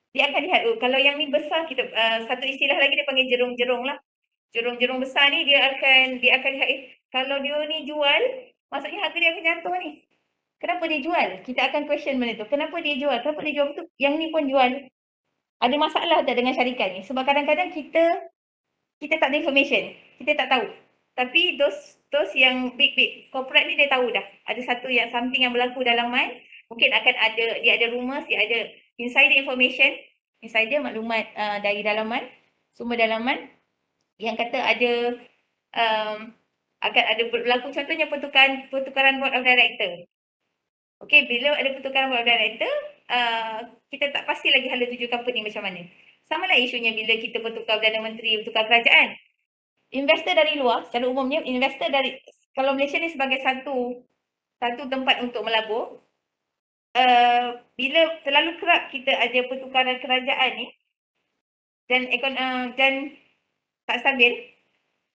dia akan lihat, oh kalau yang ni besar, kita satu istilah lagi dia panggil jerung-jerung lah. Jerung-jerung besar ni dia akan lihat, kalau dia ni jual, maksudnya harga dia akan jatuh ni. Kenapa dia jual? Kita akan question benda tu. Kenapa dia jual? Kenapa dia jual betul? Yang ni pun jual. Ada masalah tak dengan syarikat ni? Sebab kadang-kadang kita tak ada information. Kita tak tahu. Tapi those yang big corporate ni dia tahu dah. Ada satu yang something yang berlaku dalaman. Mungkin akan ada, dia ada rumours, dia ada insider information. Insider maklumat dari dalaman, sumber dalaman yang kata ada akan ada berlaku, contohnya pertukaran board of director. Okey, bila ada pertukaran board of director, kita tak pasti lagi hala tuju company macam mana. Sama lah isunya bila kita bertukar Perdana Menteri, bertukar kerajaan. Investor dari luar, secara umumnya investor dari, kalau Malaysia ni sebagai satu tempat untuk melabur, bila terlalu kerap kita ada pertukaran kerajaan ni dan tak stabil,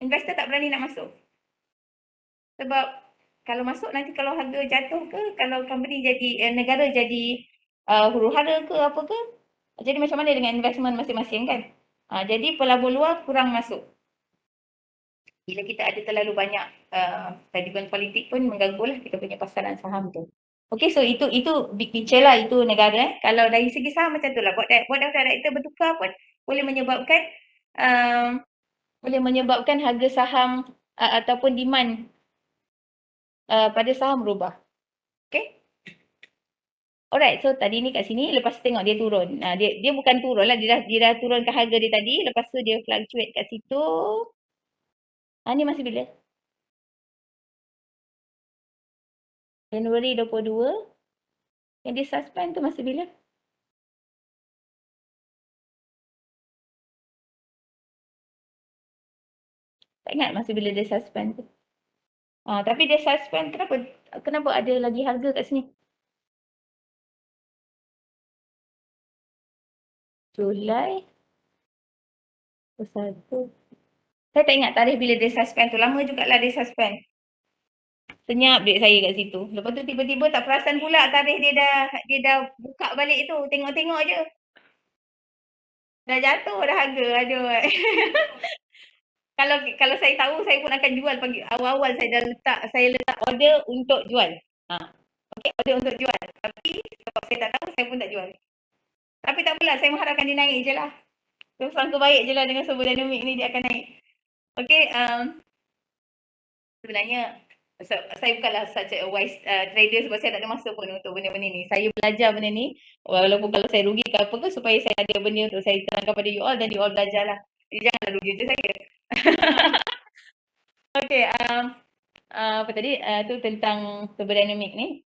investor tak berani nak masuk. Sebab kalau masuk nanti kalau harga jatuh ke, kalau company jadi, negara jadi huru-hara ke apa ke, jadi macam mana dengan investment masing-masing kan. Jadi pelabur luar kurang masuk. Bila kita ada terlalu banyak tadikan politik pun mengganggulah kita punya pasaran saham tu. Okay, so itu big picture lah, itu negara. Kalau dari segi saham macam tu lah, board of director bertukar pun boleh menyebabkan harga saham ataupun demand pada saham berubah. Okay. Alright, so tadi ni kat sini, lepas tengok dia turun. Dia bukan turun lah, dia dah turunkan harga dia tadi, lepas tu dia fluctuate kat situ. Ni masih bila? Januari 22. Yang dia suspend tu masih bila? Tak ingat masih bila dia suspend tu. Tapi dia suspend, kenapa ada lagi harga kat sini? Julai 1. Saya tak ingat tarikh bila dia suspend tu. Lama jugalah dia suspend. Senyap duit saya kat situ. Lepas tu tiba-tiba tak perasan pula tarikh dia dah buka balik tu. Tengok-tengok je. Dah jatuh dah harga. Aduh. Kalau saya tahu, saya pun akan jual pagi awal-awal. Saya letak order untuk jual. Okey, order untuk jual. Tapi sebab saya tak tahu, saya pun tak jual. Tapi tak apalah, saya mengharapkan dia naik je lah. Terus sangka baik je lah dengan sumber dinamik ni, dia akan naik. Okey, sebenarnya saya bukanlah such a wise trader sebab saya tak ada masa pun untuk benda-benda ni. Saya belajar benda ni, walaupun kalau saya rugi ke apa ke, supaya saya ada benda untuk saya terangkan pada you all dan you all belajar lah. Jadi janganlah rugi je saya. Okey, apa tadi? Tu tentang sumber dinamik ni.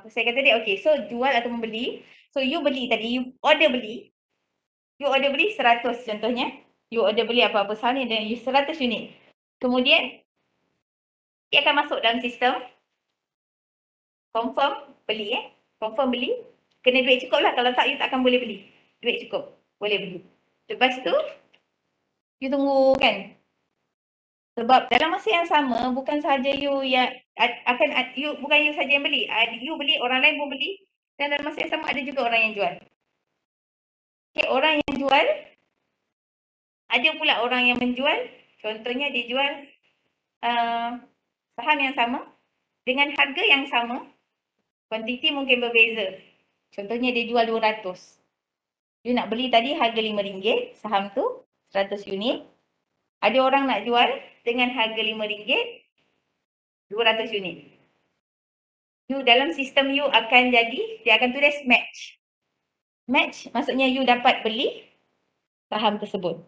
Saya kata dia, okay, so jual atau membeli. So you beli tadi, you order beli 100 contohnya. You order beli apa-apa saham ni dan you 100 unit. Kemudian, dia akan masuk dalam sistem. Confirm beli Confirm beli. Kena duit cukup lah. Kalau tak, you tak akan boleh beli. Duit cukup. Boleh beli. Lepas tu, you tunggu kan. Sebab dalam masa yang sama, bukan sahaja you yang bukan you saja yang beli. You beli, orang lain pun beli. Dan dalam masa yang sama ada juga orang yang jual. Okay, orang yang jual, ada pula orang yang menjual. Contohnya dia jual saham yang sama dengan harga yang sama. Kuantiti mungkin berbeza. Contohnya dia jual 200. You nak beli tadi harga RM5 saham tu, 100 unit. Ada orang nak jual dengan harga RM5, 200 unit. You dalam sistem you akan jadi, dia akan tulis match. Match maksudnya you dapat beli saham tersebut.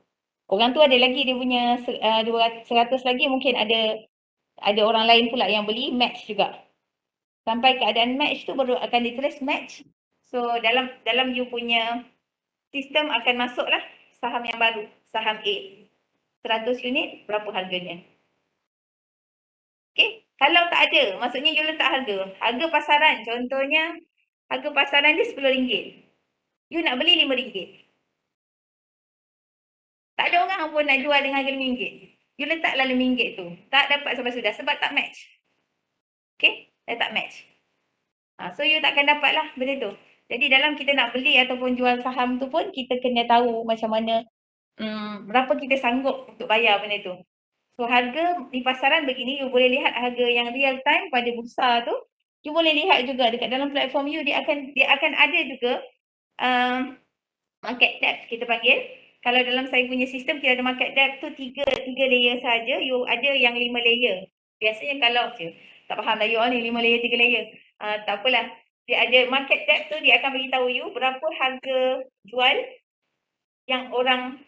Orang tu ada lagi dia punya 100 lagi, mungkin ada orang lain pula yang beli match juga. Sampai keadaan match tu baru akan ditulis match. So dalam you punya sistem akan masuklah saham yang baru, saham A. 100 unit, berapa harganya? Okay, kalau tak ada, maksudnya you letak harga pasaran, contohnya harga pasaran dia RM10. You nak beli RM5. Tak ada orang pun nak jual dengan harga RM5. You letaklah RM5 tu. Tak dapat sampai sudah sebab tak match. Okay? Dah tak match. So you takkan dapat lah benda tu. Jadi dalam kita nak beli ataupun jual saham tu pun kita kena tahu macam mana berapa kita sanggup untuk bayar benda tu. So harga di pasaran begini, you boleh lihat harga yang real time pada bursa tu. You boleh lihat juga dekat dalam platform you, dia akan ada juga market depth kita panggil. Kalau dalam saya punya sistem kita ada market depth tu 3 layer saja, you ada yang 5 layer. Biasanya kalau tak faham lah you all ni 5 layer 3 layer. Tak apalah. Dia ada market depth tu, dia akan beritahu you berapa harga jual yang orang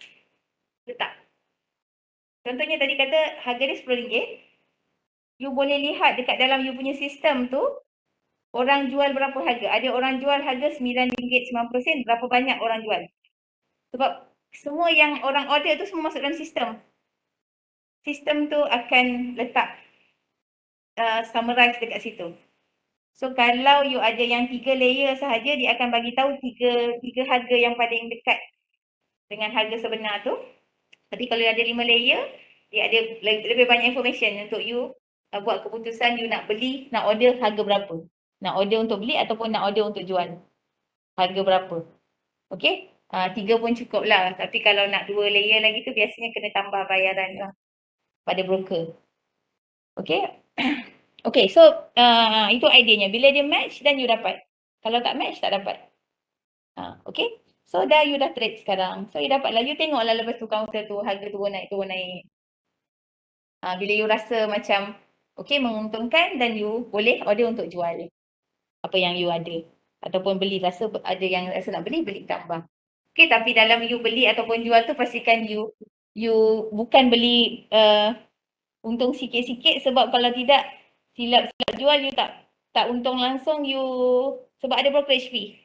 letak. Contohnya tadi kata harga dia RM10. You boleh lihat dekat dalam you punya sistem tu, orang jual berapa harga. Ada orang jual harga RM9.90, berapa banyak orang jual. Sebab semua yang orang order tu semua masuk dalam sistem. Sistem tu akan letak summarize dekat situ. So kalau you ada yang 3 layer sahaja, dia akan bagi tahu tiga harga yang paling dekat dengan harga sebenar tu. Tapi kalau ada 5 layer, dia ada lebih banyak information untuk you buat keputusan you nak beli, nak order harga berapa. Nak order untuk beli ataupun nak order untuk jual. Harga berapa. Okay? 3 pun cukup lah. Tapi kalau nak 2 layer lagi tu biasanya kena tambah bayaran lah pada broker. Okay? Okay, so itu idenya. Bila dia match, then you dapat. Kalau tak match, tak dapat. Okay? So you dah trade sekarang. So you dapat lah. You tengoklah lepas tu counter tu, harga turun naik. Bila you rasa macam okay, menguntungkan, then you boleh order untuk jual apa yang you ada. Ataupun beli, rasa ada yang rasa nak beli tambah. Okay, tapi dalam you beli ataupun jual tu pastikan you bukan beli untung sikit-sikit, sebab kalau tidak silap jual you tak untung langsung, you sebab ada brokerage fee.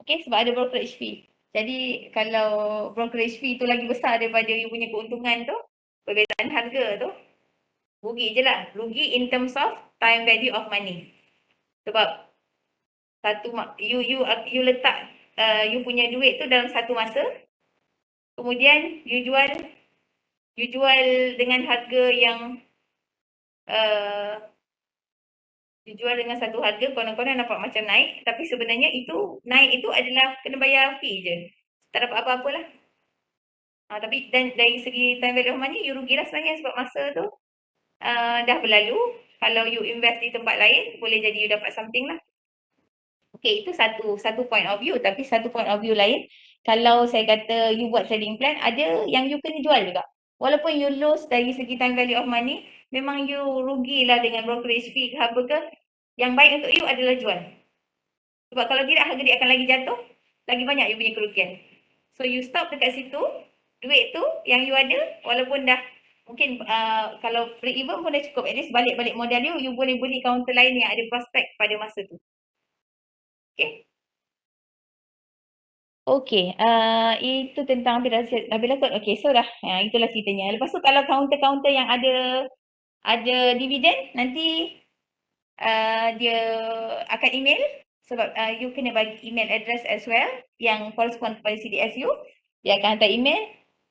Okay, sebab ada brokerage fee. Jadi kalau brokerage fee tu lagi besar daripada you punya keuntungan tu, perbezaan harga tu, rugi je lah. Rugi in terms of time value of money. Sebab you letak you punya duit tu dalam satu masa, kemudian you jual dengan harga yang dijual dengan satu harga, konon-konon nampak macam naik, tapi sebenarnya itu naik itu adalah kena bayar fee je. Tak dapat apa-apa lah. Tapi dari segi time value of money, you rugi lah sebenarnya sebab masa tu dah berlalu. Kalau you invest di tempat lain, boleh jadi you dapat something lah. Okay, itu satu point of view. Tapi satu point of view lain, kalau saya kata you buat trading plan, ada yang you kena jual juga. Walaupun you lose dari segi time value of money, memang you rugilah dengan brokerage fee ke apa ke, yang baik untuk you adalah jual. Sebab kalau tidak, harga dia akan lagi jatuh, lagi banyak you punya kerugian. So you stop dekat situ, duit tu yang you ada, walaupun dah mungkin kalau break even pun dah cukup, at least balik modal you boleh beli counter lain yang ada prospek pada masa tu. Okay. Okay, itu tentang Habila Code. Okay, so dah, itulah ceritanya. Lepas tu kalau counter-counter yang ada dividen, nanti dia akan email, sebab you kena bagi email address as well yang correspond kepada CDSU. Dia akan hantar email,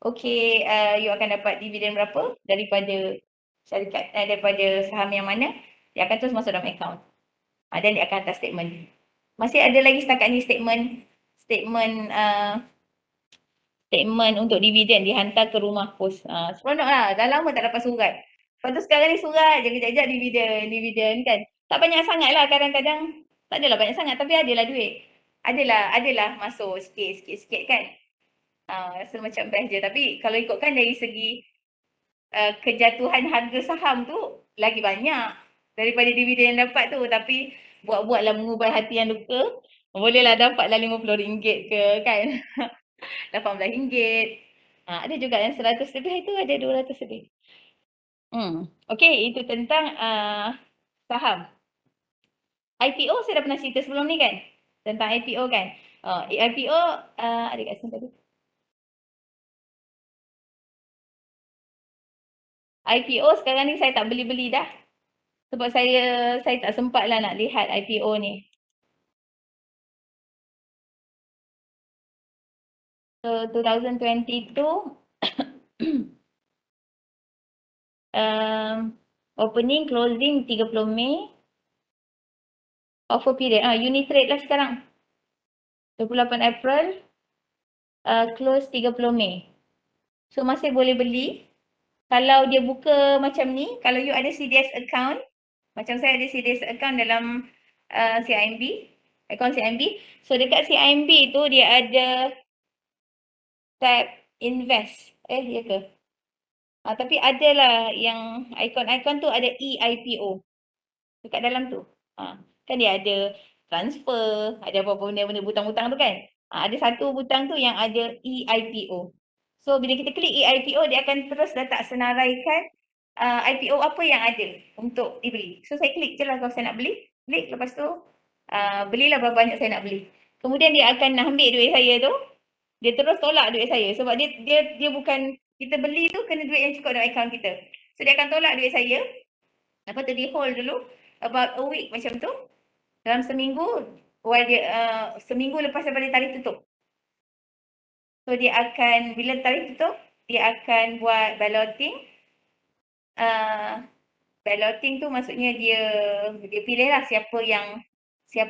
okay, you akan dapat dividen berapa daripada syarikat, daripada saham yang mana, dia akan terus masuk dalam account. Dan dia akan hantar statement. Masih ada lagi setakat ni statement untuk dividen dihantar ke rumah pos. Seronok lah, dah lama tak dapat surat. Lepas tu sekarang ni surat je, kejap-kejap dividen kan. Tak banyak sangat lah, kadang-kadang tak adalah banyak sangat, tapi adalah duit. Adalah masuk sikit kan. Rasa macam best je. Tapi kalau ikutkan dari segi kejatuhan harga saham tu, lagi banyak daripada dividen yang dapat tu. Tapi buat-buatlah mengubah hati yang luka. Bolehlah dapatlah RM50 ke kan. RM18. Ada juga yang 100 lebih, itu ada 200 lebih. Okay, itu tentang saham. IPO saya dah pernah cerita sebelum ni kan. Tentang IPO kan. IPO ada kat sini tadi. IPO sekarang ni saya tak beli-beli dah. Sebab saya tak sempat lah nak lihat IPO ni. So 2022 Opening, closing 30 Mei. Offer period. Unit rate lah sekarang. 28 April. Close 30 Mei. So masih boleh beli. Kalau dia buka macam ni, kalau you ada CDS account, macam saya ada CDS account dalam CIMB, account CIMB. So dekat CIMB tu dia ada tab invest. Ya ke? Tapi adalah yang ikon-ikon tu ada EIPO dekat dalam tu. Kan dia ada transfer, ada apa-apa benda-benda butang-butang tu kan. Ada satu butang tu yang ada EIPO. So bila kita klik EIPO, dia akan terus letak senaraikan IPO apa yang ada untuk dibeli. So saya klik je lah kalau saya nak beli. Klik, lepas tu belilah berapa banyak saya nak beli. Kemudian dia akan ambil duit saya tu, dia terus tolak duit saya sebab dia bukan, kita beli tu kena duit yang cukup dalam akaun kita. So dia akan tolak duit saya. Lepas tu dia hold dulu about a week macam tu. Dalam seminggu, while dia seminggu lepas daripada tarikh tutup. So dia akan, bila tarikh tutup, dia akan buat balloting. Balloting tu maksudnya dia pilih lah siapa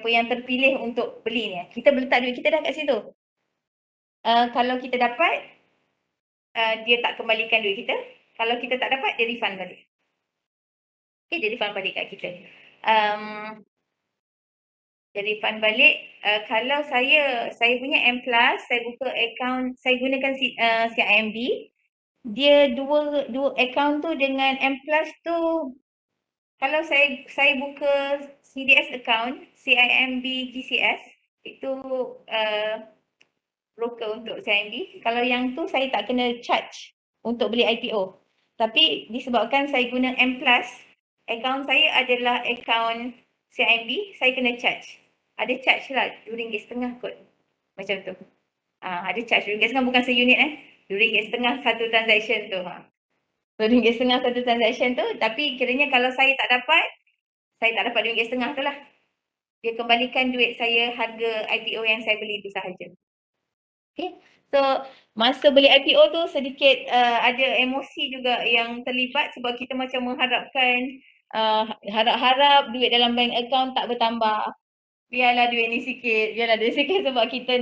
yang terpilih untuk beli ni. Kita letak duit kita dah kat situ. Kalau kita dapat, dia tak kembalikan duit kita. Kalau kita tak dapat, dia refund balik. Okay, dia refund balik kat kita. Dia refund balik. Kalau saya punya M+, saya buka account, saya gunakan CIMB. Dia dua account tu dengan M+ tu, kalau saya buka CDS account, CIMB GCS, itu broker untuk CIMB. Kalau yang tu saya tak kena charge untuk beli IPO. Tapi disebabkan saya guna M+, account saya adalah account CIMB, saya kena charge. Ada charge lah RM2.50 kot. Macam tu. Ada charge RM2.50 bukan seunit RM2.50 satu transaction tu. So RM2.50 satu transaction tu, tapi kiranya kalau saya tak dapat RM2.50 tu lah. Dia kembalikan duit saya harga IPO yang saya beli tu sahaja. Okay. So masa beli IPO tu sedikit ada emosi juga yang terlibat sebab kita macam mengharapkan harap-harap duit dalam bank account tak bertambah. Biarlah duit ni sikit, sebab kita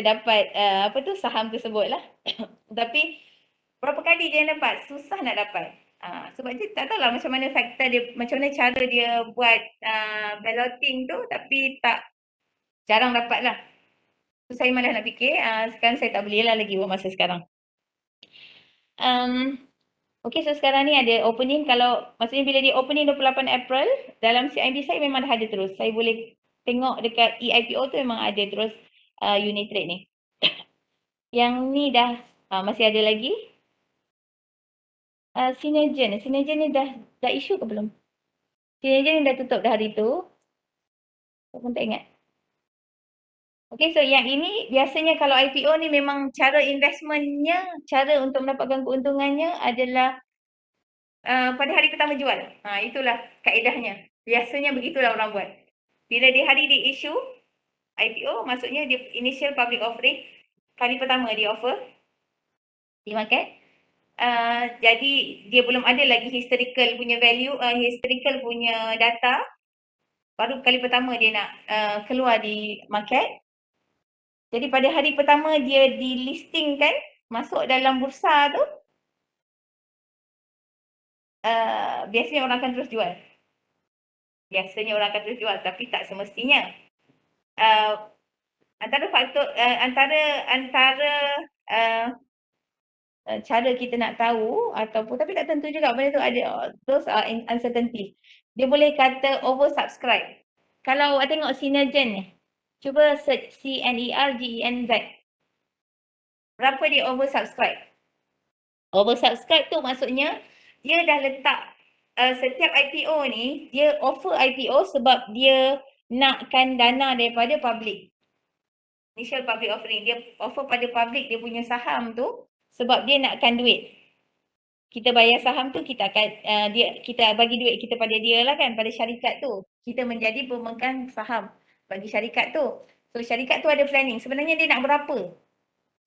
dapat saham tersebut lah. Tapi berapa kali je yang dapat, susah nak dapat. Sebab dia tak tahulah macam mana faktor dia, macam mana cara dia buat balloting tu, tapi jarang dapat lah. So saya malah nak fikir, sekarang saya tak boleh lah lagi buat masa sekarang. Okay, so sekarang ni ada opening, maksudnya bila dia opening 28 April, dalam CIMB saya memang dah ada terus. Saya boleh tengok dekat EIPO tu memang ada terus unit rate ni. Yang ni dah, masih ada lagi. Synergen ni dah issue ke belum? Synergen ni dah tutup dah hari tu. Saya pun tak ingat. Okay, so yang ini biasanya kalau IPO ni memang cara investmentnya, cara untuk mendapatkan keuntungannya adalah pada hari pertama jual. Itulah kaedahnya. Biasanya begitulah orang buat. Bila di hari di issue IPO, maksudnya dia initial public offering, kali pertama dia offer di market. Jadi dia belum ada lagi historical punya value, historical punya data. Baru kali pertama dia nak keluar di market. Jadi pada hari pertama dia dilistingkan, masuk dalam bursa tu, biasanya orang akan terus jual. Tapi tak semestinya. Antara faktor, cara kita nak tahu ataupun, tapi tak tentu juga benda tu ada, those are uncertainty. Dia boleh kata oversubscribe. Kalau awak tengok Synergen ni, cuba search CNERGENZ. Berapa dia oversubscribe? Oversubscribe tu maksudnya dia dah letak setiap IPO ni, dia offer IPO sebab dia nakkan dana daripada public. Initial public offering, dia offer pada public dia punya saham tu sebab dia nakkan duit. Kita bayar saham tu, kita akan kita bagi duit kita pada dia lah kan, pada syarikat tu. Kita menjadi pemegang saham bagi syarikat tu. So syarikat tu ada planning, sebenarnya dia nak berapa?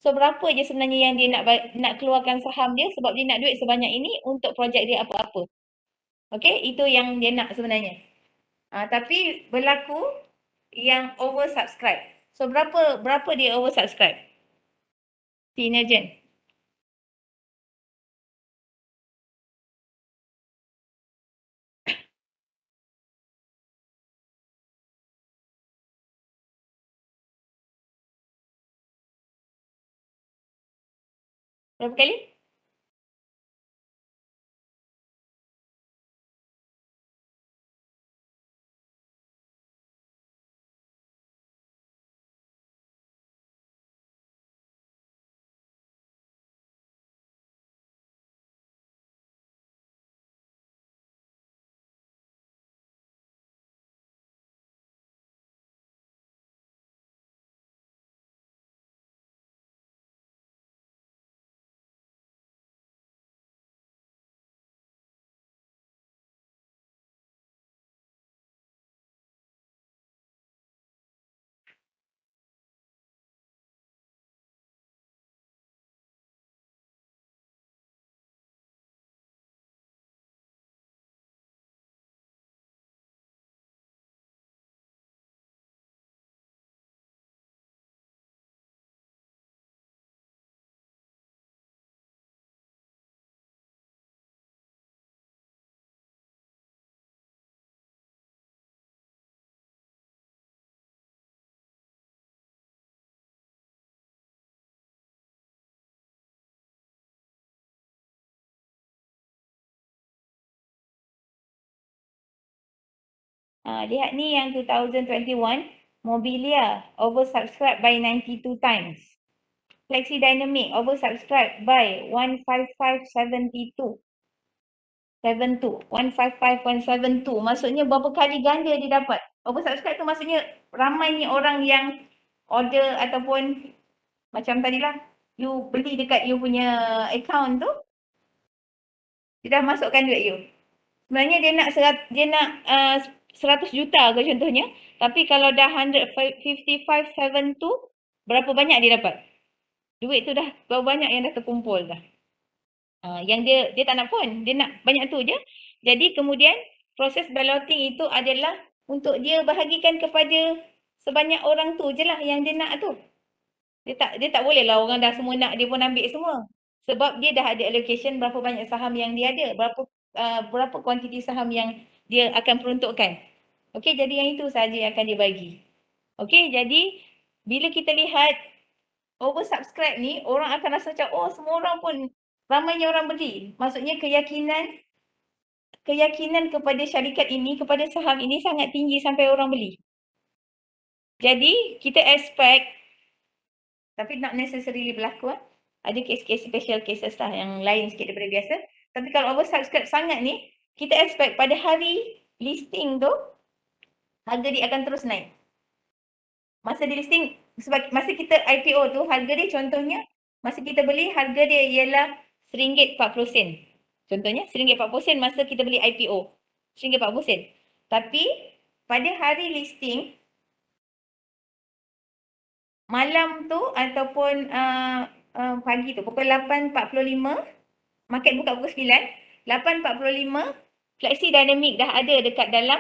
So berapa je sebenarnya yang dia nak keluarkan saham dia sebab dia nak duit sebanyak ini untuk projek dia apa-apa. Okey, itu yang dia nak sebenarnya. Tapi berlaku yang oversubscribe. So berapa dia oversubscribe? Senior Jen. Berapa kali? Lihat ni yang 2021, Mobilia oversubscribed by 92 times. Flexi Dynamic oversubscribed by 15572. 155.72. Maksudnya berapa kali ganda dia dapat. Oversubscribe tu maksudnya ramai ni orang yang order ataupun macam tadilah you beli dekat you punya account tu, dia dah masukkan duit you. Sebenarnya dia nak 100 juta ke contohnya, tapi kalau dah 155.72, berapa banyak dia dapat? Duit tu dah berapa banyak yang dah terkumpul dah. Yang dia tak nak pun, dia nak banyak tu je. Jadi kemudian proses balloting itu adalah untuk dia bahagikan kepada sebanyak orang tu je lah yang dia nak tu. Dia tak boleh lah orang dah semua nak dia pun ambil semua. Sebab dia dah ada allocation berapa banyak saham yang dia ada, berapa kuantiti saham yang dia akan peruntukkan. Okey, jadi yang itu sahaja yang akan dia bagi. Okey, jadi bila kita lihat oversubscribe ni, orang akan rasa macam, oh semua orang pun, ramainya orang beli. Maksudnya keyakinan kepada syarikat ini, kepada saham ini sangat tinggi sampai orang beli. Jadi kita expect, tapi not necessarily berlaku. Ada kes-kes special cases lah yang lain sikit daripada biasa. Tapi kalau oversubscribe sangat ni, kita expect pada hari listing tu, harga dia akan terus naik. Masa di listing, sebab masa kita IPO tu, harga dia contohnya, masa kita beli, harga dia ialah RM1.40. Contohnya, RM1.40 masa kita beli IPO. RM1.40. Tapi, pada hari listing, malam tu ataupun pagi tu, pukul 8.45, market buka pukul 9, 8.45, Flexi Dynamic dah ada dekat dalam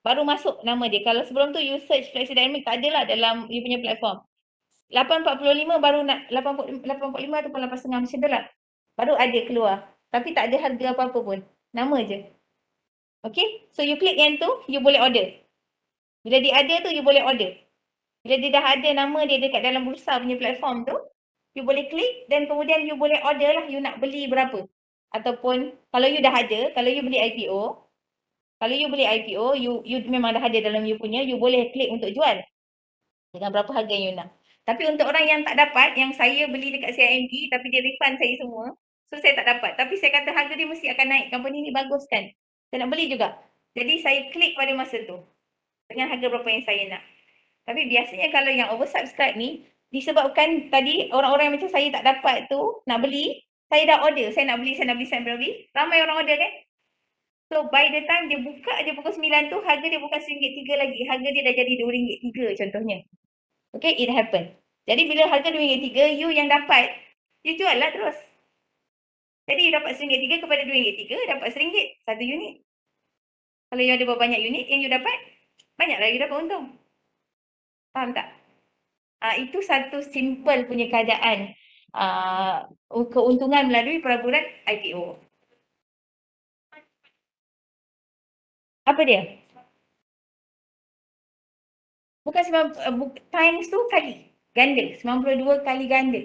baru masuk nama dia. Kalau sebelum tu you search Flexi Dynamic tak adalah dalam you punya platform. 8.45 baru nak 8.45 ataupun 8.30 macam tu lah. Baru ada keluar. Tapi tak ada harga apa-apa pun. Nama je. Okay. So you klik yang tu, you boleh order. Bila dia ada tu, you boleh order. Bila dia dah ada nama dia dekat dalam bursa punya platform tu, you boleh klik dan kemudian you boleh order lah you nak beli berapa. Ataupun kalau you dah ada, kalau you beli IPO, you memang dah ada dalam you punya, you boleh klik untuk jual. Dengan berapa harga yang you nak. Tapi untuk orang yang tak dapat, yang saya beli dekat CIMB tapi dia refund saya semua, so saya tak dapat. Tapi saya kata harga dia mesti akan naik. Company ni bagus kan. Saya nak beli juga. Jadi saya klik pada masa tu. Dengan harga berapa yang saya nak. Tapi biasanya kalau yang oversubscribe ni, disebabkan tadi orang-orang yang macam saya tak dapat tu, nak beli, saya dah order. Saya nak beli. Ramai orang order kan. So by the time dia buka je pukul 9 tu, harga dia bukan RM1.03 lagi. Harga dia dah jadi RM2.03 contohnya. Okay, it happen. Jadi bila harga RM2.3, you yang dapat, you jual lah terus. Jadi you dapat RM1.3 kepada RM2.3, dapat RM1 satu unit. Kalau you ada berapa banyak unit yang you dapat, banyaklah you dapat untung. Faham tak? Itu satu simple punya keadaan keuntungan melalui pelaburan IPO. Apa dia? Bukan times tu kali. Ganda. 92 kali ganda.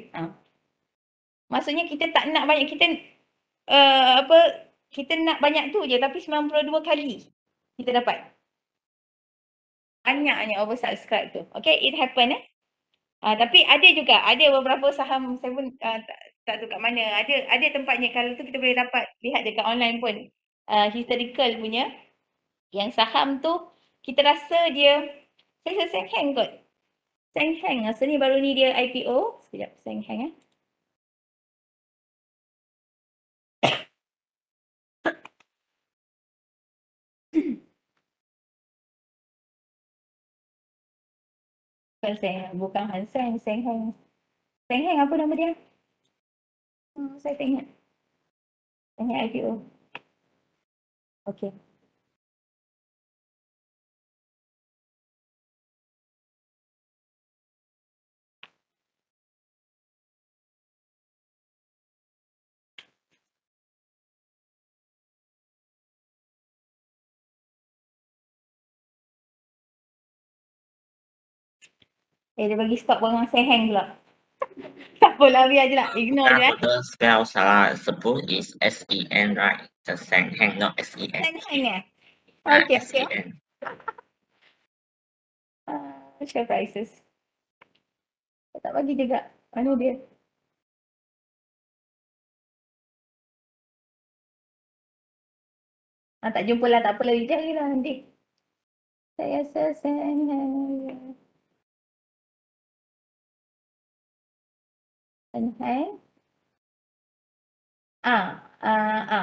Maksudnya kita tak nak banyak, kita nak banyak tu je, tapi 92 kali kita dapat. Banyaknya oversubscribe tu. Okay, it happen tapi ada beberapa saham, saya pun tak tahu kat mana. Ada tempatnya, kalau tu kita boleh dapat lihat dekat online pun. Historical punya. Yang saham tu kita rasa dia, saya rasa Seng kot. Seng rasa ni baru ni dia IPO. Sekejap, Seng. Bukan Han Seng, Seng Heng. Seng Heng apa nama dia? Saya tak ingat. Tanya IPO. Okey. Dia bagi stop orang Seng Heng pula. Tak apalah, biar je lah. Ignore je For the spell salah sebut is SEN, right? The Seng Heng, not SEN. Seng Heng Okey. SEN. Share prices. Saya tak bagi juga. Mana dia? Tak jumpa lah, tak apalah. Jari lah nanti. Saya rasa Seng Heng. Seng Heng.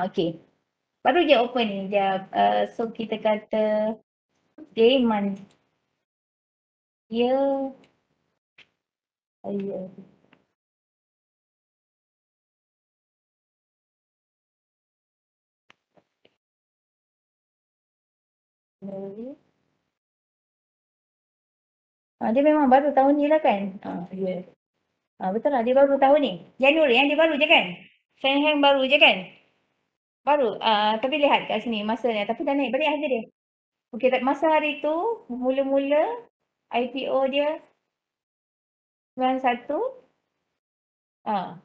Okey. Baru je open ni. So kita kata Dayman. Ya. Dia memang baru tahun ni lah kan? Ya. Betul lah, dia baru tahun ni. Januari dia baru je kan? Seng Heng baru je kan? Baru. Tapi lihat kat sini masanya. Tapi dah naik balik harga dia. Okey, masa hari tu, mula-mula IPO dia 91.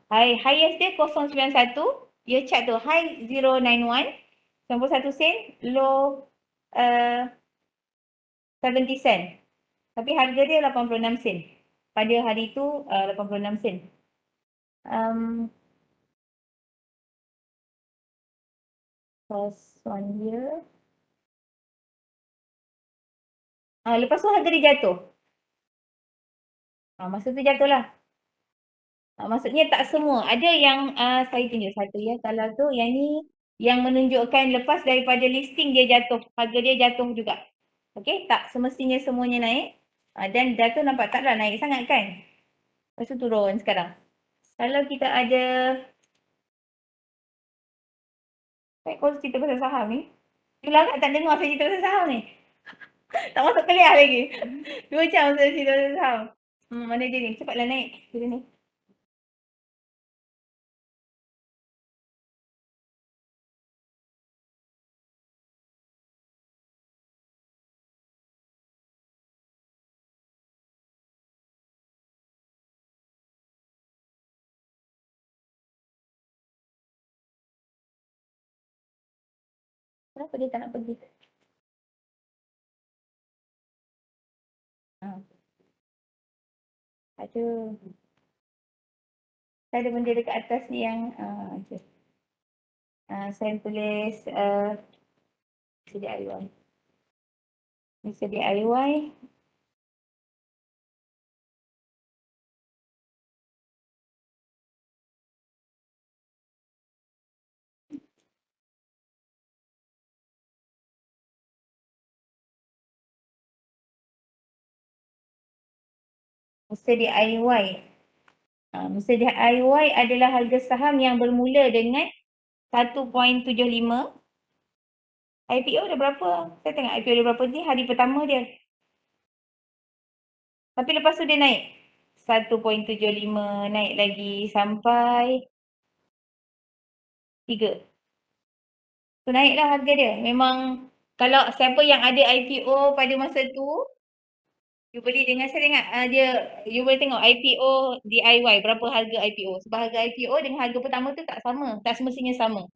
Highest dia 091. Dia chart tu high 091. 91 sen. Low 70 sen. Tapi harga dia 86 sen. Pada hari tu 86 sen. First one year. Lepas tu harga dia jatuh. Masa tu jatuh lah. Maksudnya tak semua. Ada yang saya tunjuk satu ya. Kalau tu yang ni yang menunjukkan lepas daripada listing dia jatuh. Harga dia jatuh juga. Okey, tak semestinya semuanya naik. Dan jatuh nampak taklah naik sangat kan. Lepas tu turun sekarang. Kalau kita ada, saya kau cerita pasal saham ni. Itulah tak dengar saya cerita pasal saham ni. Tak masuk kuliah lagi. 2 jam saya cerita pasal saham. Mana dia ni? Cepatlah naik. Dia ni. Kenapa dia tak nak pergi? Ada. Saya ada benda dekat atas ni yang saya tulis DIY. Mr. DIY. Bursa DIY. Bursa DIY adalah harga saham yang bermula dengan 1.75. IPO dah berapa? Saya tengok IPO dia berapa ni hari pertama dia. Tapi lepas tu dia naik. 1.75 naik lagi sampai 3. So naiklah harga dia. Memang kalau siapa yang ada IPO pada masa tu, you beli dengan saya ingat you boleh tengok IPO DIY berapa harga IPO. Sebab harga IPO dengan harga pertama tu tak sama, tak semestinya sama.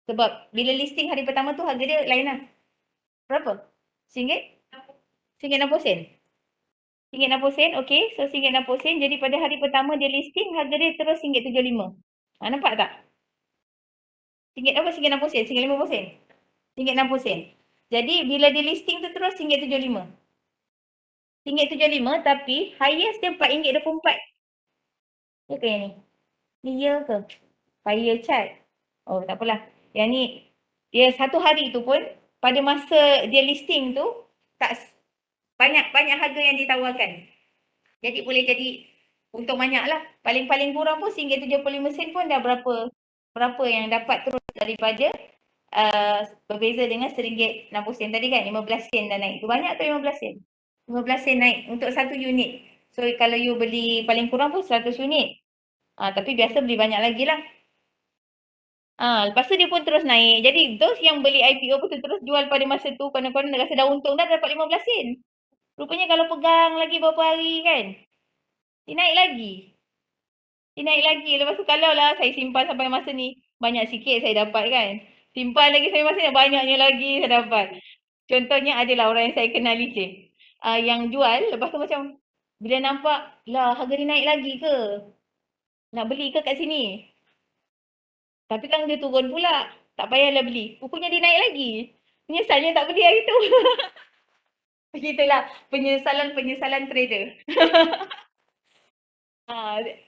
Sebab bila listing hari pertama tu harga dia lain lah. Berapa? RM1? RM1.60. RM1.60, okey. So RM1.60. Jadi pada hari pertama dia listing, harga dia terus RM1.75. Nampak tak? RM1 apa? RM1.60? RM1.50? RM1.60. Jadi bila dia listing tu terus RM1.75. RM1.75 tapi highest dia RM4.24. Ya ke yang ni? Ni ya ke? Fire chart. Oh tak apalah. Yang ni dia satu hari tu pun pada masa dia listing tu tak banyak harga yang ditawarkan. Jadi boleh jadi untung banyak lah. Paling-paling kurang pun RM1.75 pun dah berapa yang dapat terus daripada berbeza dengan RM1.60 tadi kan. 15 sen dah naik. Tu banyak tu 15 sen. 15 sen naik untuk satu unit. So kalau you beli paling kurang pun 100 unit. Tapi biasa beli banyak lagi lah. Lepas tu dia pun terus naik. Jadi those yang beli IPO pun terus jual pada masa tu. Konon-konon rasa dah untung dah dapat 15 sen. Rupanya kalau pegang lagi beberapa hari kan, dia naik lagi. Dia naik lagi. Lepas tu kalau lah saya simpan sampai masa ni, banyak sikit saya dapat kan. Simpan lagi sampai masa ni, banyaknya lagi saya dapat. Contohnya adalah orang yang saya kenal licin. Yang jual, lepas tu macam, bila nampak, lah harga dia naik lagi ke? Nak beli ke kat sini? Tapi kan dia turun pula. Tak payahlah beli. Rupanya dia naik lagi. Menyesalnya tak beli hari tu. Begitulah penyesalan trader.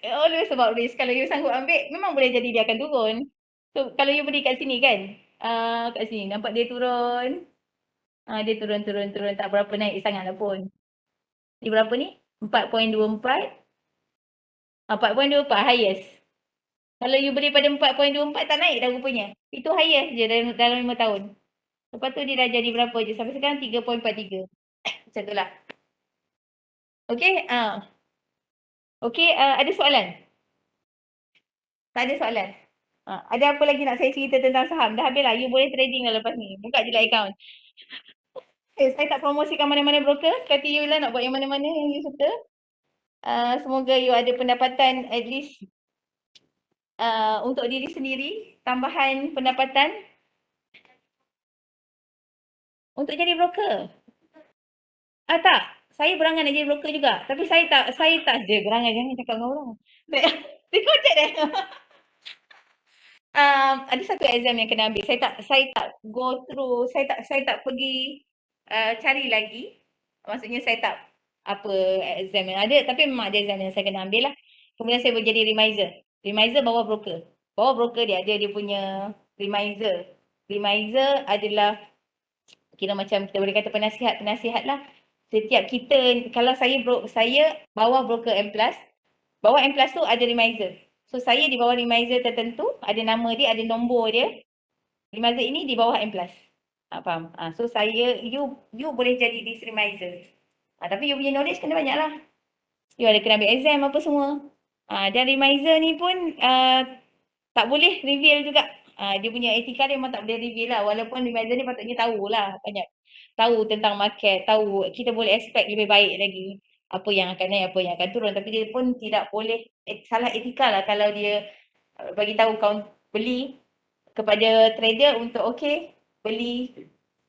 Always about risk. Kalau you sanggup ambil, memang boleh jadi dia akan turun. So, kalau you beli kat sini kan, kat sini nampak dia turun. Dia turun. Tak berapa naik sangat lah pun. Ni berapa ni? 4.24. 4.24 highest. Kalau you beli pada 4.24 tak naik dah rupanya. Itu highest je dalam 5 tahun. Lepas tu dia dah jadi berapa je? Sampai sekarang 3.43. Macam tu lah. Okay. Okay, ada soalan? Tak ada soalan? Ada apa lagi nak saya cerita tentang saham? Dah habis lah. You boleh trading lah lepas ni. Buka je lah account. Saya tak promosikan mana-mana broker. Kata you lah nak buat yang mana-mana yang you suka. Semoga you ada pendapatan at least untuk diri sendiri. Tambahan pendapatan untuk jadi broker. Tak. Saya berangan nak jadi broker juga. Tapi saya tak berangan. Jangan cakap dengan orang. Recorded ada satu exam yang kena ambil. Saya tak go through, saya tak pergi cari lagi. Maksudnya saya tak apa exam yang ada, tapi memang ada exam yang saya kena ambil lah. Kemudian saya jadi remiser. Remiser bawah broker. Bawah broker dia ada dia punya remiser. Remiser adalah kira macam kita boleh kata penasihat lah. Setiap kita, kalau saya bawah broker M+, bawah M+ tu ada remiser. So saya di bawah remiser tertentu, ada nama dia, ada nombor dia. Remiser ini di bawah M+. Faham? So you boleh jadi this remiser. Tapi you punya knowledge kena banyak lah. You ada kena ambil exam apa semua. Dan remiser ni pun tak boleh reveal juga. Dia punya etika dia memang tak boleh reveal lah. Walaupun remiser ni patutnya tahulah banyak. Tahu tentang market, tahu kita boleh expect lebih baik lagi. Apa yang akan naik, apa yang akan turun. Tapi dia pun tidak boleh, salah etika lah kalau dia bagi tahu kau beli kepada trader untuk beli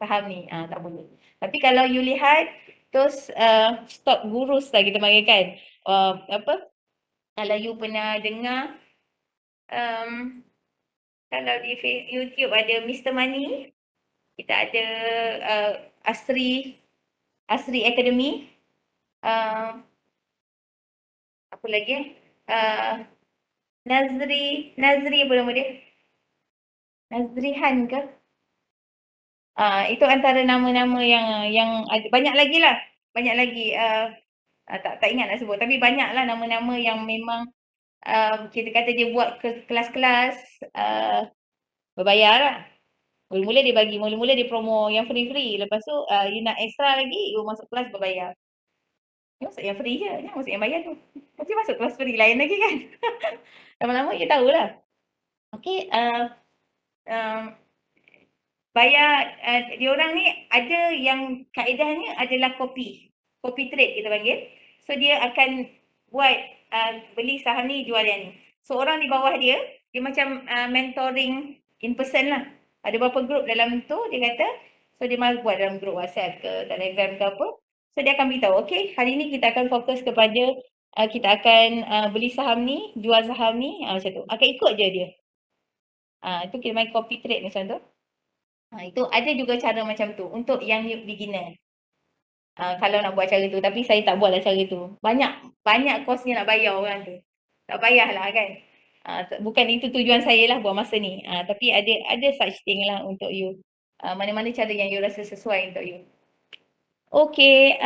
saham ni. Tak boleh. Tapi kalau you lihat, terus stock gurus lah kita panggil kan. Kalau you pernah dengar, kalau di YouTube ada Mr. Money, kita ada Asri Academy. Apa lagi Nazri apa nama dia? Nazrihan ke? Itu antara nama-nama yang ada. Banyak lagi lah. Banyak lagi. Tak ingat nak sebut, tapi banyaklah nama-nama yang memang kita kata dia buat kelas-kelas berbayar lah. Mula-mula dia promo yang free-free. Lepas tu you nak extra lagi, you masuk kelas berbayar. You masuk yang free je, jangan masuk yang bayar tu. Nanti masuk kelas free lain lagi kan. Lama-lama you tahulah. Okay, bayar, diorang ni ada yang kaedahnya adalah copy trade kita panggil. So dia akan buat beli saham ni, jual yang ni. So orang di bawah dia macam mentoring in person lah. Ada beberapa group dalam tu dia kata, so dia mahu buat dalam group WhatsApp ke Telegram ke apa. So dia akan beritahu, okay hari ni kita akan fokus kepada kita akan beli saham ni, jual saham ni, macam tu. Akan ikut je dia. Itu kita main copy trade macam tu. Itu ada juga cara macam tu untuk yang beginner. Kalau nak buat cara tu, tapi saya tak buatlah cara tu. Banyak kosnya nak bayar orang tu. Tak payahlah kan. Bukan itu tujuan saya lah buat masa ni. Tapi ada such thing lah untuk you. Mana-mana cara yang you rasa sesuai untuk you. Okay.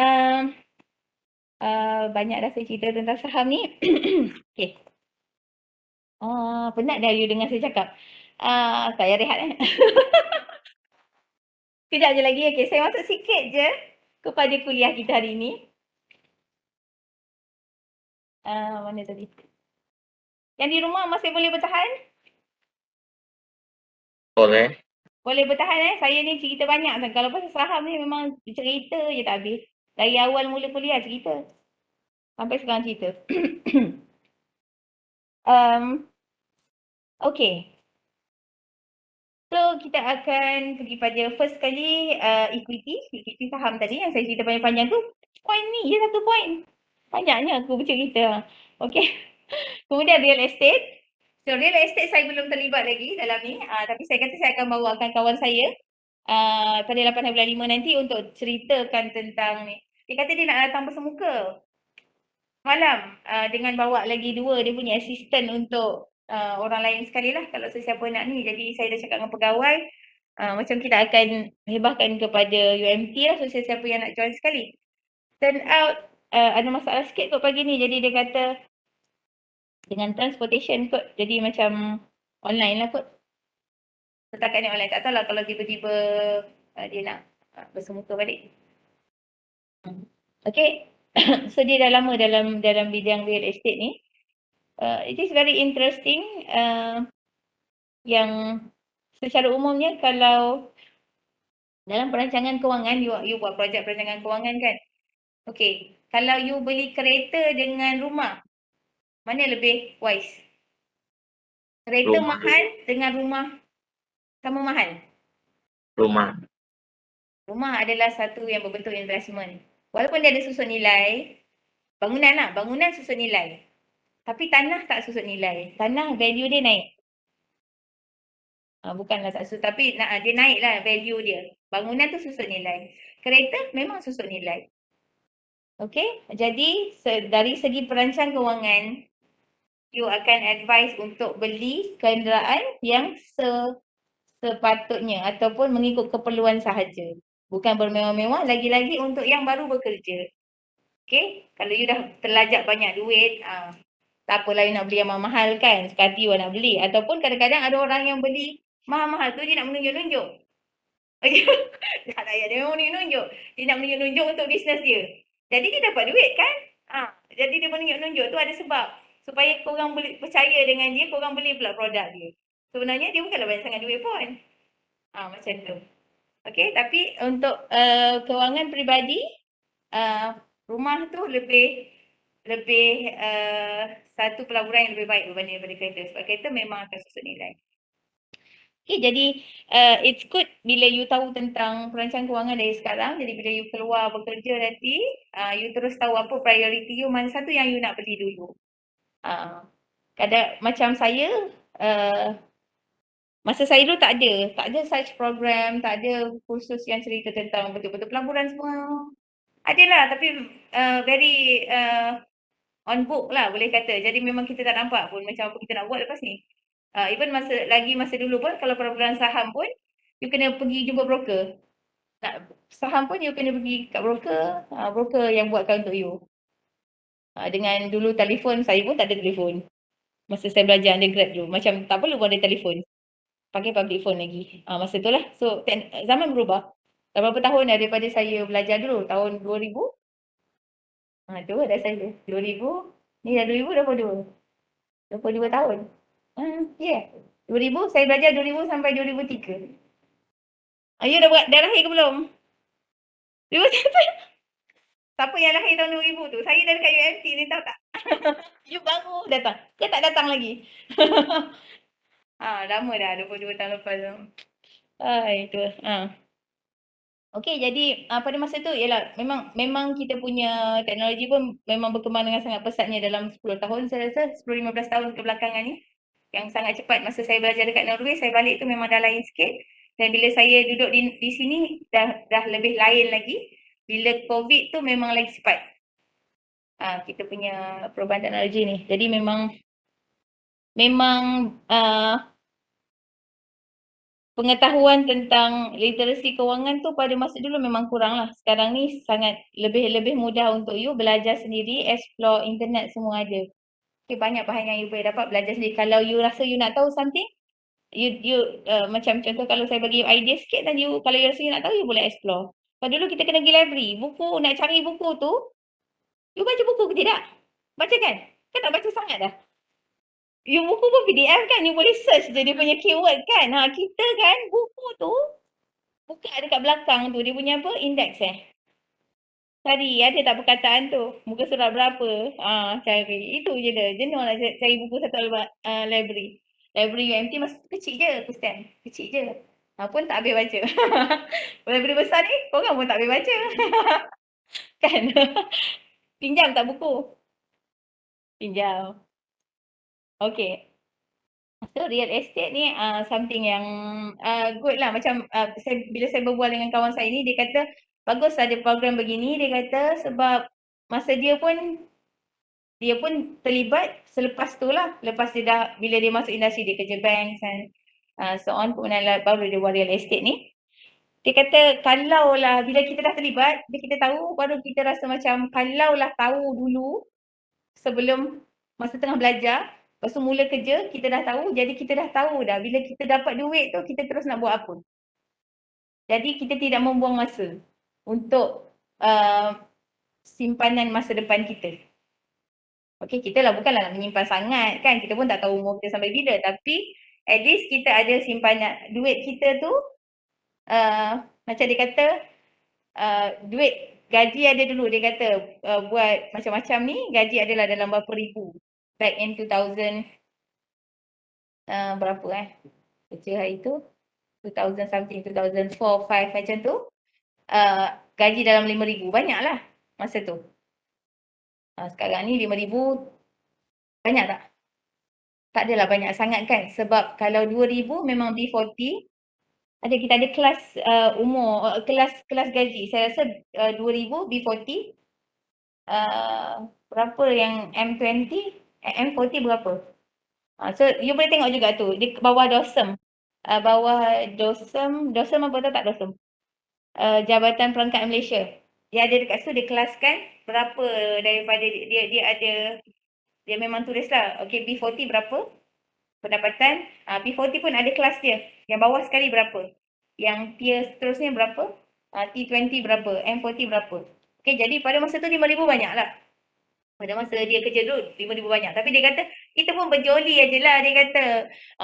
Banyak dah saya cerita tentang saham ni. Okay. Penat dah you dengar saya cakap. Saya rehat Kejap je lagi. Okay, saya masuk sikit je kepada kuliah kita hari ni. Mana tadi? Yang di rumah masih boleh bertahan? Boleh. Boleh bertahan Saya ni cerita banyak. Kalau pasal saham ni memang cerita je tak habis. Dari awal mula kuliah cerita. Sampai sekarang cerita. Okay. So, kita akan pergi pada first kali equity saham tadi yang saya cerita panjang-panjang tu. Point ni je satu point. Banyaknya aku bercerita. Okay. Kemudian real estate. So, real estate saya belum terlibat lagi dalam ni. Tapi saya kata saya akan bawakan kawan saya pada 8 bulan 5 nanti untuk ceritakan tentang ni. Dia kata dia nak datang bersemuka. Malam dengan bawa lagi 2 dia punya assistant untuk orang lain sekali lah kalau sesiapa nak ni. Jadi saya dah cakap dengan pegawai macam kita akan hebahkan kepada UMT lah so sesiapa yang nak join sekali. Turn out ada masalah sikit kot pagi ni. Jadi dia kata dengan transportation kot. Jadi macam online lah kot. Setakat ni online. Tak tahulah kalau tiba-tiba dia nak bersemuka balik. Okay. So dia dah lama dalam bidang real estate ni. It is very interesting. Yang secara umumnya kalau dalam perancangan kewangan, you buat projek perancangan kewangan kan. Okay. Kalau you beli kereta dengan rumah, mana lebih wise? Kereta Rumah. mahal dengan rumah sama mahal. Rumah. Rumah adalah satu yang berbentuk investment. Walaupun dia ada susut nilai, bangunan susut nilai. Tapi tanah tak susut nilai. Tanah value dia naik. Bukanlah tak susut, tapi dia naik lah value dia. Bangunan tu susut nilai. Kereta memang susut nilai. Okay, jadi dari segi perancang kewangan, you akan advise untuk beli kenderaan yang sepatutnya ataupun mengikut keperluan sahaja. Bukan bermewah-mewah, lagi-lagi untuk yang baru bekerja. Okay, kalau you dah terlajak banyak duit, tak apalah you nak beli yang mahal kan, sekali you nak beli. Ataupun kadang-kadang ada orang yang beli mahal-mahal tu dia nak menunjuk-nunjuk. Tak payah dia memang menunjuk. Dia nak menunjuk-nunjuk untuk bisnes dia. Jadi dia dapat duit kan? Jadi dia menunjuk-nunjuk tu ada sebab. Supaya korang boleh percaya dengan dia, korang beli pula produk dia. Sebenarnya dia bukanlah banyak sangat duit pun. Macam tu. Okay, tapi untuk kewangan peribadi, rumah tu lebih satu pelaburan yang lebih baik berbanding daripada kereta. Sebab kereta memang akan susut nilai. Okay, jadi it's good bila you tahu tentang perancangan kewangan dari sekarang. Jadi bila you keluar bekerja nanti, you terus tahu apa priority you, mana satu yang you nak beli dulu. Kadang macam saya, masa saya dulu tak ada such program, tak ada kursus yang cerita tentang betul-betul pelaburan semua. Adalah tapi very on book lah boleh kata. Jadi memang kita tak nampak pun macam apa kita nak buat lepas ni. Even masa dulu pun kalau pelaburan saham pun you kena pergi jumpa broker. Nak saham pun you kena pergi kat broker, broker yang buatkan untuk you. Dengan dulu telefon, saya pun tak ada telefon. Masa saya belajar undergrad dulu. Macam tak perlu pun ada telefon. Pakai public phone lagi. Masa tu lah. So, zaman berubah. Dah berapa tahun dah daripada saya belajar dulu? Tahun 2000? Tu dah saya. 2000. Ni dah 2022. 22 tahun. Ya. 2000, saya belajar 2000 sampai 2003. You dah lahir ke belum? 2001. Siapa yang lahir tahun 2000 tu? Saya dah dekat UMT ni, tahu tak? You baru datang. Ke tak datang lagi? Lama dah, 22 tahun lepas tu. Itu. Okey, jadi pada masa tu ialah memang kita punya teknologi pun memang berkembang dengan sangat pesatnya dalam 10 tahun, saya rasa 10-15 tahun kebelakangan ni. Yang sangat cepat masa saya belajar dekat Norway, saya balik tu memang dah lain sikit. Dan bila saya duduk di sini dah lebih lain lagi. Bila COVID tu memang lagi cepat. Kita punya perubahan teknologi ni. Jadi memang pengetahuan tentang literasi kewangan tu pada masa dulu memang kurang lah. Sekarang ni sangat lebih mudah untuk you belajar sendiri, explore internet semua ada. Okay, banyak bahan yang you boleh dapat belajar sendiri. Kalau you rasa you nak tahu something, you macam contoh kalau saya bagi you idea sikit dan kalau you rasa you nak tahu, you boleh explore. Kalau dulu kita kena pergi library, nak cari buku tu, you baca buku ke tidak? Baca kan? Kan tak baca sangat dah. You buku pun PDF kan, you boleh search je dia punya keyword kan. Kita kan buku tu buka dekat belakang tu, dia punya apa? Index cari, ada tak perkataan tu? Muka surat berapa? Cari. Itu je dah. Jenuh lah cari buku satu library. Library UMT masa tu kecil je, Pustan. Kecil je. Pun tak habis baca. Library besar ni, korang pun tak habis baca. Kan? Pinjam tak buku? Pinjam. Okay. So real estate ni something yang good lah. Macam bila saya berbual dengan kawan saya ni, dia kata bagus ada program begini. Dia kata sebab masa dia pun terlibat selepas tu lah. Lepas bila dia masuk industri, dia kerja bank and so on. Kemudian baru dia buat real estate ni. Dia kata kalau lah bila kita dah terlibat, bila kita tahu, baru kita rasa macam kalau lah tahu dulu sebelum masa tengah belajar, lepas tu mula kerja, kita dah tahu, jadi kita dah tahu dah bila kita dapat duit tu, kita terus nak buat apa. Jadi kita tidak membuang masa untuk simpanan masa depan kita. Okey, kita lah bukanlah nak menyimpan sangat kan, kita pun tak tahu umur kita sampai bila, tapi at least kita ada simpanan duit kita tu, macam dia kata, duit gaji ada dulu, dia kata buat macam-macam ni, gaji adalah dalam berapa ribu. Back in 2000 berapa kerja hari tu 2000 something, 2004, 5 macam tu, gaji dalam 5,000, banyak lah masa tu. Sekarang ni 5,000 banyak tak? Tak adalah banyak sangat kan, sebab kalau 2,000 memang B40, kita ada kelas umur, kelas gaji. Saya rasa 2,000 B40, berapa yang M20, M40 berapa? So you boleh tengok juga tu, di bawah DOSM. Bawah DOSM apa tahu tak DOSM? Jabatan Perangkat Malaysia. Dia ada dekat situ, dia kelaskan berapa daripada dia ada, dia memang tulis lah, okay B40 berapa pendapatan, B40 pun ada kelas dia, yang bawah sekali berapa, yang tier seterusnya berapa, T20 berapa, M40 berapa. Okay, jadi pada masa tu 5,000 banyak lah. Pada masa dia kerja dulu 5,000 banyak. Tapi dia kata kita pun berjoli aje lah. Dia kata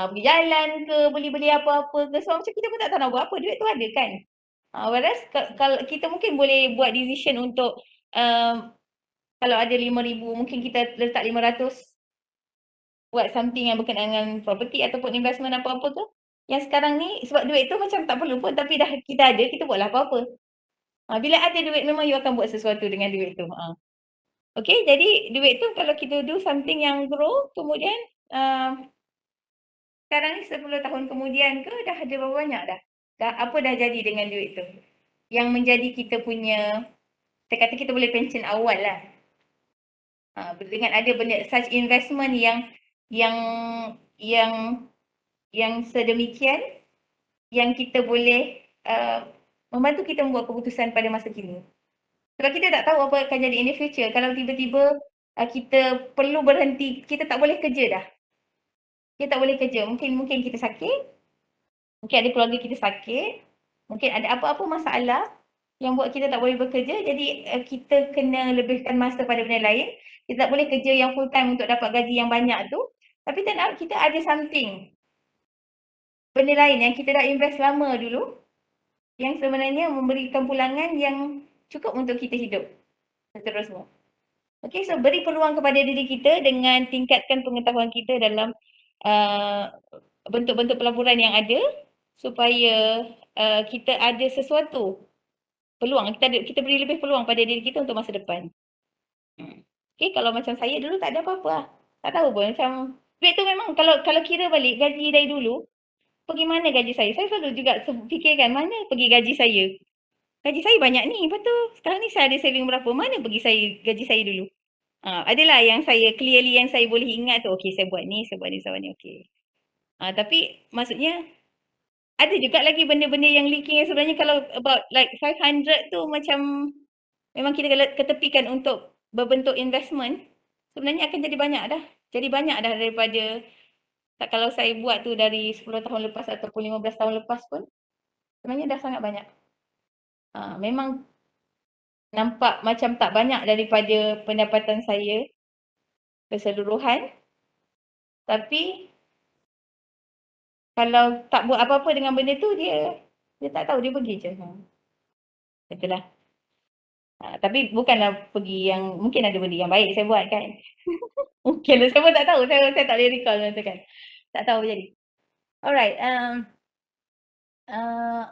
pergi jalan ke, beli-beli apa-apa ke. So macam kita pun tak tahu nak buat apa. Duit tu ada kan. Whereas kalau kita mungkin boleh buat decision untuk kalau ada 5,000 mungkin kita letak 500 buat something yang berkenaan dengan property ataupun investment apa-apa tu. Yang sekarang ni sebab duit tu macam tak perlu pun, tapi dah kita ada, kita buatlah apa-apa. Bila ada duit memang you akan buat sesuatu dengan duit tu. Okay, jadi duit tu kalau kita do something yang grow, kemudian sekarang ni 10 tahun kemudian ke dah ada berapa banyak dah? Apa dah jadi dengan duit tu? Yang menjadi kita punya, kita kata kita boleh pension awal lah. Dengan ada benda such investment yang sedemikian, yang kita boleh membantu kita membuat keputusan pada masa kini. Sebab kita tak tahu apa akan jadi in the future. Kalau tiba-tiba kita perlu berhenti, kita tak boleh kerja dah. Kita tak boleh kerja. Mungkin kita sakit, mungkin ada keluarga kita sakit, mungkin ada apa-apa masalah yang buat kita tak boleh bekerja, jadi kita kena lebihkan masa pada benda lain. Kita tak boleh kerja yang full time untuk dapat gaji yang banyak tu, tapi tak nak, kita ada something, benda lain yang kita dah invest lama dulu, yang sebenarnya memberikan pulangan yang cukup untuk kita hidup seterusnya. Okey, so beri peluang kepada diri kita dengan tingkatkan pengetahuan kita dalam bentuk-bentuk pelaburan yang ada, supaya kita ada sesuatu peluang, kita beri lebih peluang pada diri kita untuk masa depan. Okey, kalau macam saya dulu tak ada apa-apa lah. Tak tahu pun, macam duit tu memang kalau kira balik gaji dari dulu, pergi mana gaji saya? Saya selalu juga fikirkan mana pergi gaji saya. Gaji saya banyak ni, lepas tu sekarang ni saya ada saving berapa, mana pergi gaji saya dulu. Adalah yang saya clearly yang saya boleh ingat tu, okey saya buat ni, saya buat ni, okey. Tapi maksudnya ada juga lagi benda-benda yang leaking yang sebenarnya kalau about like 500 tu macam memang kita ketepikan untuk berbentuk investment, sebenarnya akan jadi banyak dah. Jadi banyak dah daripada kalau saya buat tu dari 10 tahun lepas ataupun 15 tahun lepas pun, sebenarnya dah sangat banyak. Memang nampak macam tak banyak daripada pendapatan saya keseluruhan, tapi kalau tak buat apa-apa dengan benda tu, dia tak tahu, dia pergi je. Itulah. Tapi bukanlah pergi yang, mungkin ada benda yang baik saya buat kan. Mungkin saya pun tak tahu, saya tak boleh recall masa tu kan. Tak tahu apa jadi. Alright,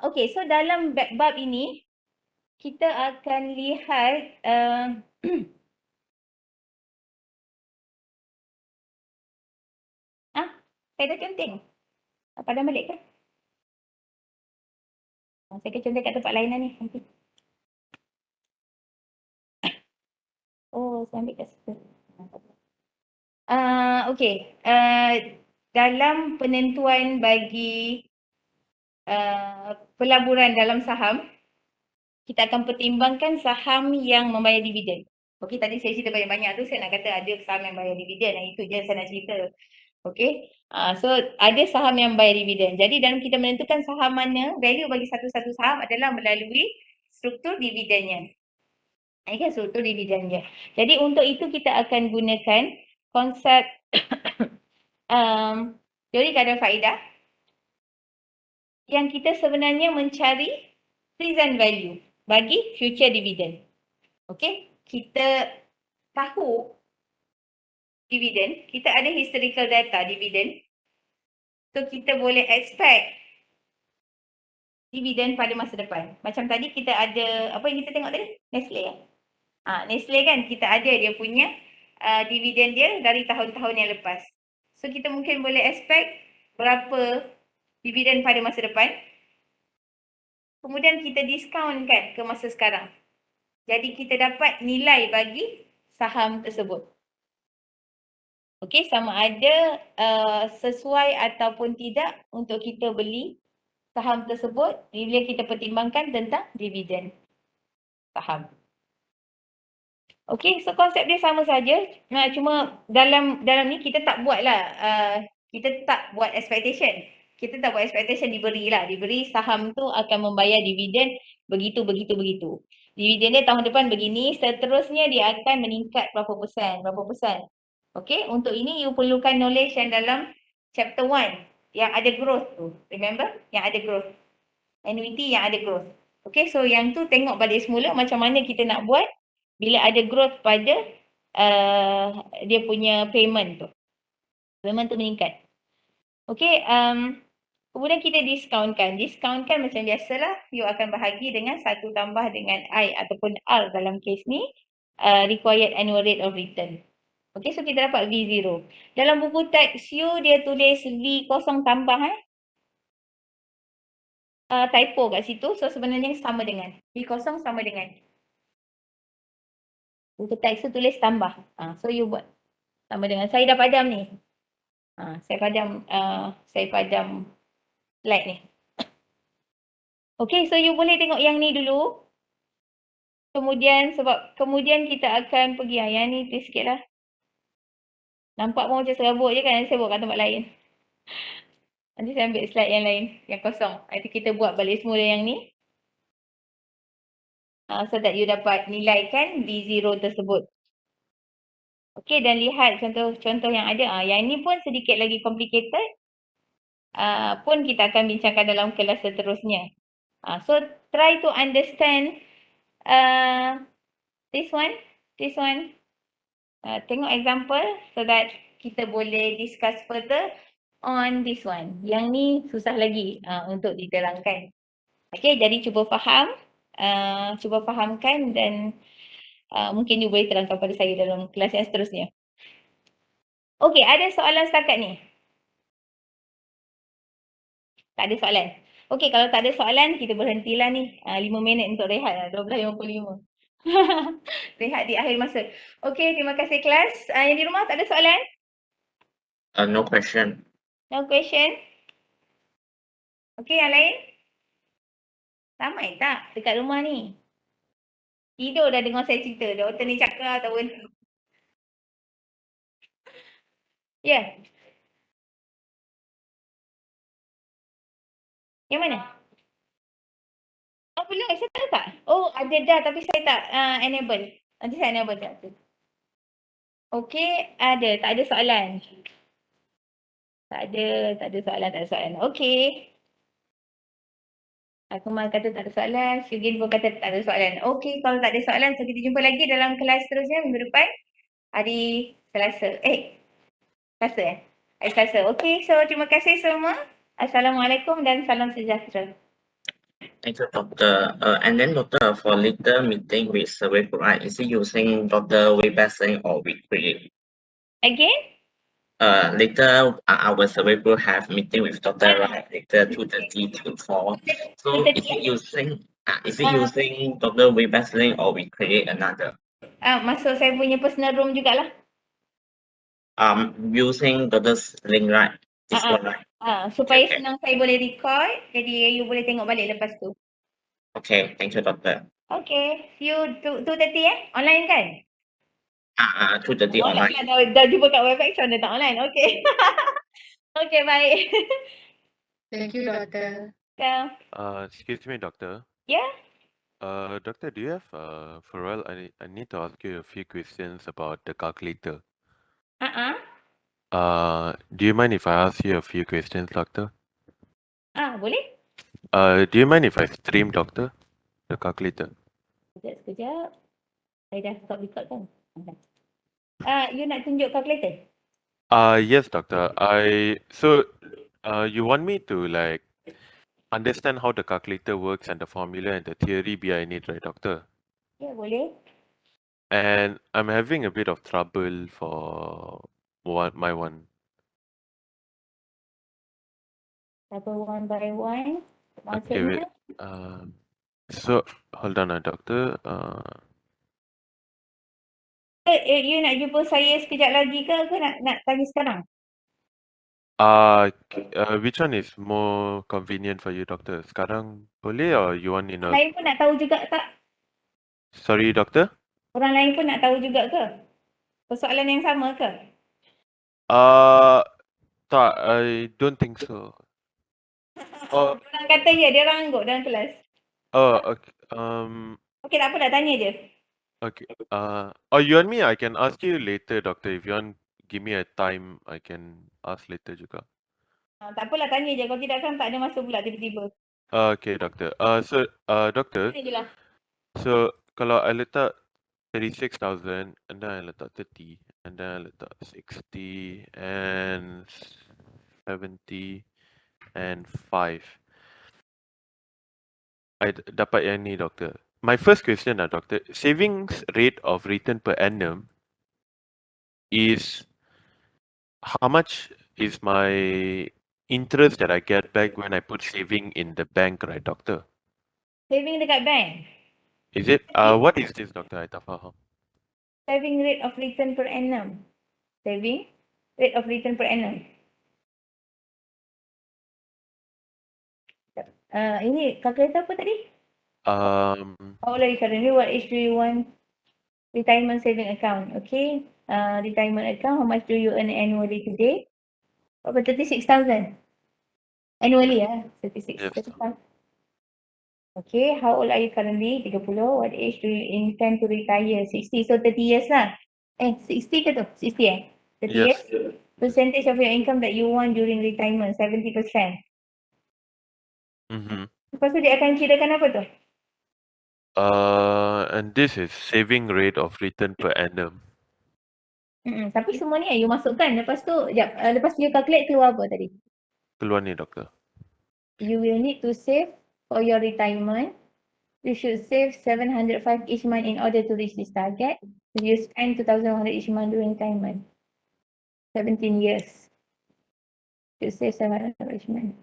okay, so dalam bab ini, kita akan lihat saya dah conteng. Padam balik ke? Saya akan conteng kat tempat lain lah ni. Oh, saya ambil kat situ. Okay, dalam penentuan bagi pelaburan dalam saham, kita akan pertimbangkan saham yang membayar dividen. Okey, tadi saya cerita banyak-banyak tu, saya nak kata ada saham yang bayar dividen. Itu je saya nak cerita. Okey, so ada saham yang bayar dividen. Jadi dalam kita menentukan saham mana, value bagi satu-satu saham adalah melalui struktur dividennya. Ini kan struktur dividennya. Jadi untuk itu kita akan gunakan konsep teori kadar faedah yang kita sebenarnya mencari present value bagi future dividend. Okey, kita tahu dividen, kita ada historical data dividen. So kita boleh expect dividen pada masa depan. Macam tadi kita ada, apa yang kita tengok tadi? Nestle ya? Nestle kan kita ada dia punya dividen dia dari tahun-tahun yang lepas. So kita mungkin boleh expect berapa dividen pada masa depan. Kemudian kita discountkan ke masa sekarang. Jadi kita dapat nilai bagi saham tersebut. Okey, sama ada sesuai ataupun tidak untuk kita beli saham tersebut bila kita pertimbangkan tentang dividen saham. Okey, so konsep dia sama saja. Cuma dalam ni kita tak buatlah, kita tak buat expectation. Kita tak buat expectation, diberi saham tu akan membayar dividen begitu. Dividen dia tahun depan begini, seterusnya dia akan meningkat berapa persen. Okey, untuk ini you perlukan knowledge yang dalam chapter 1 yang ada growth tu. Remember? Yang ada growth. Annuity yang ada growth. Okey, so yang tu tengok balik semula macam mana kita nak buat bila ada growth pada dia punya payment tu. Payment tu meningkat. Okey, kemudian kita discountkan. Discountkan macam biasalah, you akan bahagi dengan 1 tambah dengan I ataupun R dalam kes ni, required annual rate of return. Okey, so kita dapat V0. Dalam buku teks you, dia tulis V0 tambah typo kat situ. So sebenarnya sama dengan V0 sama dengan. Buku teks tu tulis tambah. So you buat sama dengan. Saya dah padam ni. Saya padam slide ni. Okey, so you boleh tengok yang ni dulu. Kemudian kita akan pergi, yang ni tu sikit lah. Nampak pun macam serabut je kan, nanti saya buat kat tempat lain. Nanti saya ambil slide yang lain, yang kosong. Nanti kita buat balik semula yang ni. So that you dapat nilaikan D0 tersebut. Okey, dan lihat contoh-contoh yang ada. Yang ni pun sedikit lagi complicated. Pun kita akan bincangkan dalam kelas seterusnya. So try to understand this one. Tengok example so that kita boleh discuss further on this one. Yang ni susah lagi untuk diterangkan. Okey, jadi cuba faham. Cuba fahamkan dan mungkin you boleh terangkan pada saya dalam kelas yang seterusnya. Okey, ada soalan setakat ni? Tak ada soalan. Okey, kalau tak ada soalan, kita berhentilah ni. 5 minit untuk rehat. 12.55. Rehat di akhir masa. Okey, terima kasih kelas. Yang di rumah tak ada soalan? No question. No question? Okey, yang lain? Ramai tak dekat rumah ni? Tidur dah dengar saya cerita. Doktor ni cakap ataupun... Ya. Yang mana? Oh, belum. Saya tak letak. Oh, ada dah tapi saya tak enable. Nanti saya enable sekejap tu. Okey, ada. Tak ada soalan. Tak ada soalan. Okey. Akmal kata tak ada soalan. Syugin pun kata tak ada soalan. Okey, kalau tak ada soalan, so kita jumpa lagi dalam kelas seterusnya minggu depan. Hari Selasa. Selasa Hari Selasa. Okey, so terima kasih semua. Assalamualaikum dan salam sejahtera. Thank you, Doctor. And then, Doctor, for later meeting with survey group, right, is it using Dr. Webex link or we create? Again? Later, our survey group have meeting with Dr. Right, later 2:30 to 4. So is it using Dr. Webex link or we create another? Masuk saya punya personal room jugalah. Using Dr.'s link, right? This one, right? Supaya Okay. senang saya boleh record, jadi you boleh tengok balik lepas tu. Okay, thank you, Doctor. Okay, see you 2:30 online kan? 2:30 online. Dah jumpa kat website, macam mana tak online? Okay. Okay, baik. Thank you, Doctor. So, Excuse me, Doctor. yeah? Doctor, do you have for a while? I need to ask you a few questions about the calculator. Do you mind if I ask you a few questions, Doctor? Boleh? Do you mind if I stream, Doctor, the calculator? Sekejap. Saya dah stop record kan? You nak tunjuk calculator? Yes, Doctor. You want me to like understand how the calculator works and the formula and the theory behind it, right, Doctor? Ya, boleh. And I'm having a bit of trouble for my one. Satu one by one. Okay, wait. Maksudnya? So hold on, Doctor. You nak jumpa saya sekejap lagi ke nak tanya sekarang? Which one is more convenient for you, Doctor? Sekarang boleh or you want in a... Lain pun nak tahu juga tak? Sorry, Doctor? Orang lain pun nak tahu juga ke? Persoalan yang sama ke? Tak, I don't think so. Oh, Orang kata ya, dia orang angguk dalam kelas. okay. Okey, tak apa, nak tanya je. Okay. You want me? I can ask you later, Doctor. If you want, give me a time. I can ask later juga. Tak apalah, tanya je. Kalau tidak kan tak ada masa pula tiba-tiba. Okay, Doctor. Doctor. Tanya je lah. So, kalau I letak 36,000 and then I letak 30 and then I letak 60 and 70 and 5. I dapat yang ni, Doctor. My first question, Doctor. Savings rate of return per annum is how much is my interest that I get back when I put saving in the bank, right, Doctor? Saving dekat bank. Is it? What is this, Doctor? I tak faham. Saving rate of return per annum. Saving rate of return per annum. Ini calculator apa tadi? How old are you currently? What age do you want? retirement saving account. Okay. Retirement account, how much do you earn annually today? About 36,000. Annually, 36, Yes. 35. Okay, how old are you currently? 30. What age do you intend to retire? 60, so 30 years lah. 60 ke tu? 60 30 Yes. years? Percentage of your income that you want during retirement, 70%. Mm-hmm. Lepas tu dia akan kirakan apa tu? And this is saving rate of return per annum. Tapi semua ni you masukkan. Lepas tu, lepas tu you calculate keluar apa tadi? Keluar ni, doktor. You will need to save for your retirement. You should save 705 each month in order to reach this target. You spend 2,100 each month during retirement. 17 years. You save 700 each month.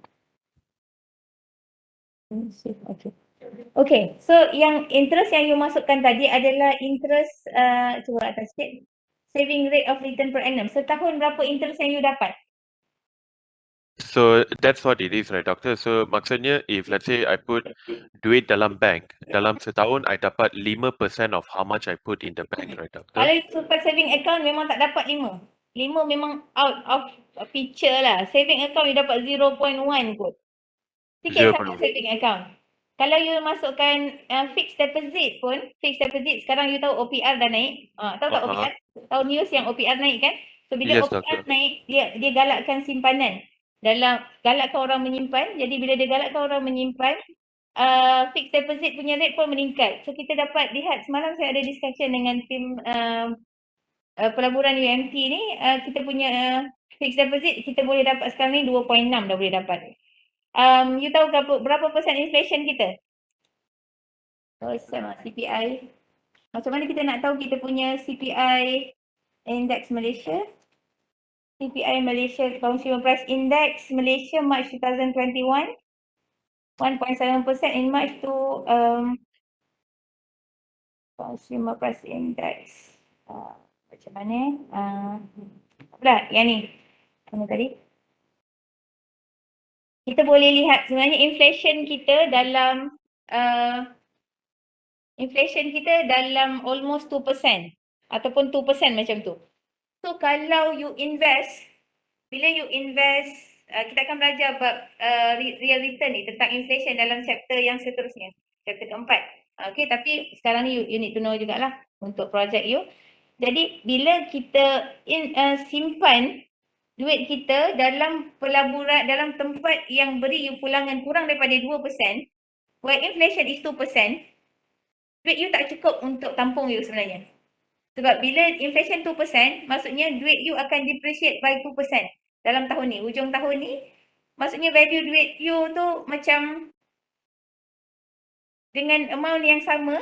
Save, okay. Okay, so yang interest yang you masukkan tadi adalah interest, cuba atas sikit. Saving rate of return per annum. Setahun berapa interest yang you dapat? So that's what it is, right, doctor? So maksudnya if let's say I put duit dalam bank, dalam setahun I dapat 5% of how much I put in the bank, right, doctor? Kalau you super saving account memang tak dapat 5. 5 memang out of picture lah. Saving account you dapat 0.1 kot. Sikit sangat 0.1. saving account. Kalau you masukkan fixed deposit pun, fixed deposit sekarang you tahu OPR dah naik. Tahu tak OPR? Tahu news yang OPR naik kan? So bila Yes, OPR doctor. naik, dia galakkan simpanan. Galakkan orang menyimpan. Jadi bila dia galakkan orang menyimpan, fixed deposit punya rate pun meningkat. So kita dapat lihat semalam saya ada discussion dengan tim pelaburan UMT ni, kita punya fixed deposit kita boleh dapat sekarang ni 2.6 dah boleh dapat. You tahu berapa persen inflation kita? Sama CPI. Macam mana kita nak tahu kita punya CPI index Malaysia? CPI Malaysia Consumer Price Index Malaysia March 2021 1.7% in March to Consumer Price Index. Macam mana? Apa yang ni? Mana tadi? Kita boleh lihat sebenarnya inflation kita dalam almost 2% ataupun 2% macam tu. So kalau you invest, bila you invest, kita akan belajar bab real return ni tentang inflation dalam chapter yang seterusnya, chapter keempat. Okay, tapi sekarang ni you need to know jugalah untuk projek you. Jadi bila kita simpan duit kita dalam pelaburan, dalam tempat yang beri you pulangan kurang daripada 2%, where inflation is 2%, duit you tak cukup untuk tampung you sebenarnya. Sebab bila inflation 2%, maksudnya duit you akan depreciate by 2% dalam tahun ni. Hujung tahun ni, maksudnya value duit you tu macam dengan amount yang sama,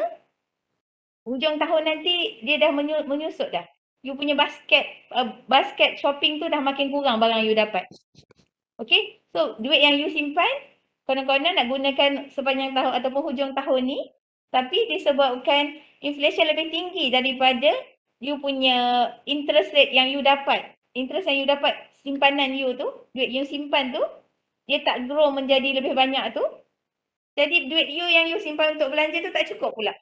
hujung tahun nanti dia dah menyusut dah. You punya basket shopping tu dah makin kurang barang you dapat. Okay, so duit yang you simpan, konon-konon nak gunakan sepanjang tahun ataupun hujung tahun ni, tapi disebabkan inflation lebih tinggi daripada you punya interest rate yang you dapat. Interest yang you dapat simpanan you tu, duit you simpan tu, dia tak grow menjadi lebih banyak tu. Jadi duit you yang you simpan untuk belanja tu tak cukup pula.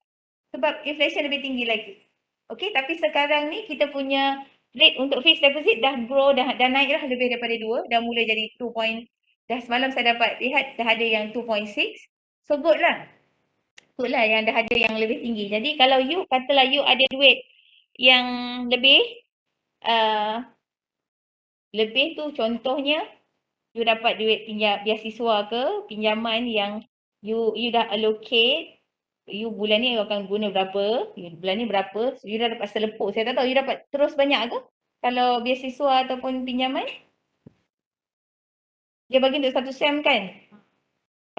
Sebab inflation lebih tinggi lagi. Okay, tapi sekarang ni kita punya rate untuk fixed deposit dah grow, dah naik lah lebih daripada 2, dah mula jadi 2. Dah semalam saya dapat lihat dah ada yang 2.6. So good lah. Good lah yang dah ada yang lebih tinggi. Jadi kalau you, katalah you ada duit yang lebih tu contohnya, you dapat duit beasiswa ke, pinjaman yang you dah allocate, you bulan ni akan guna berapa, bulan ni berapa, you dah dapat selepuk. Saya tak tahu you dapat terus banyak ke kalau beasiswa ataupun pinjaman. Dia bagi untuk 1 sem kan?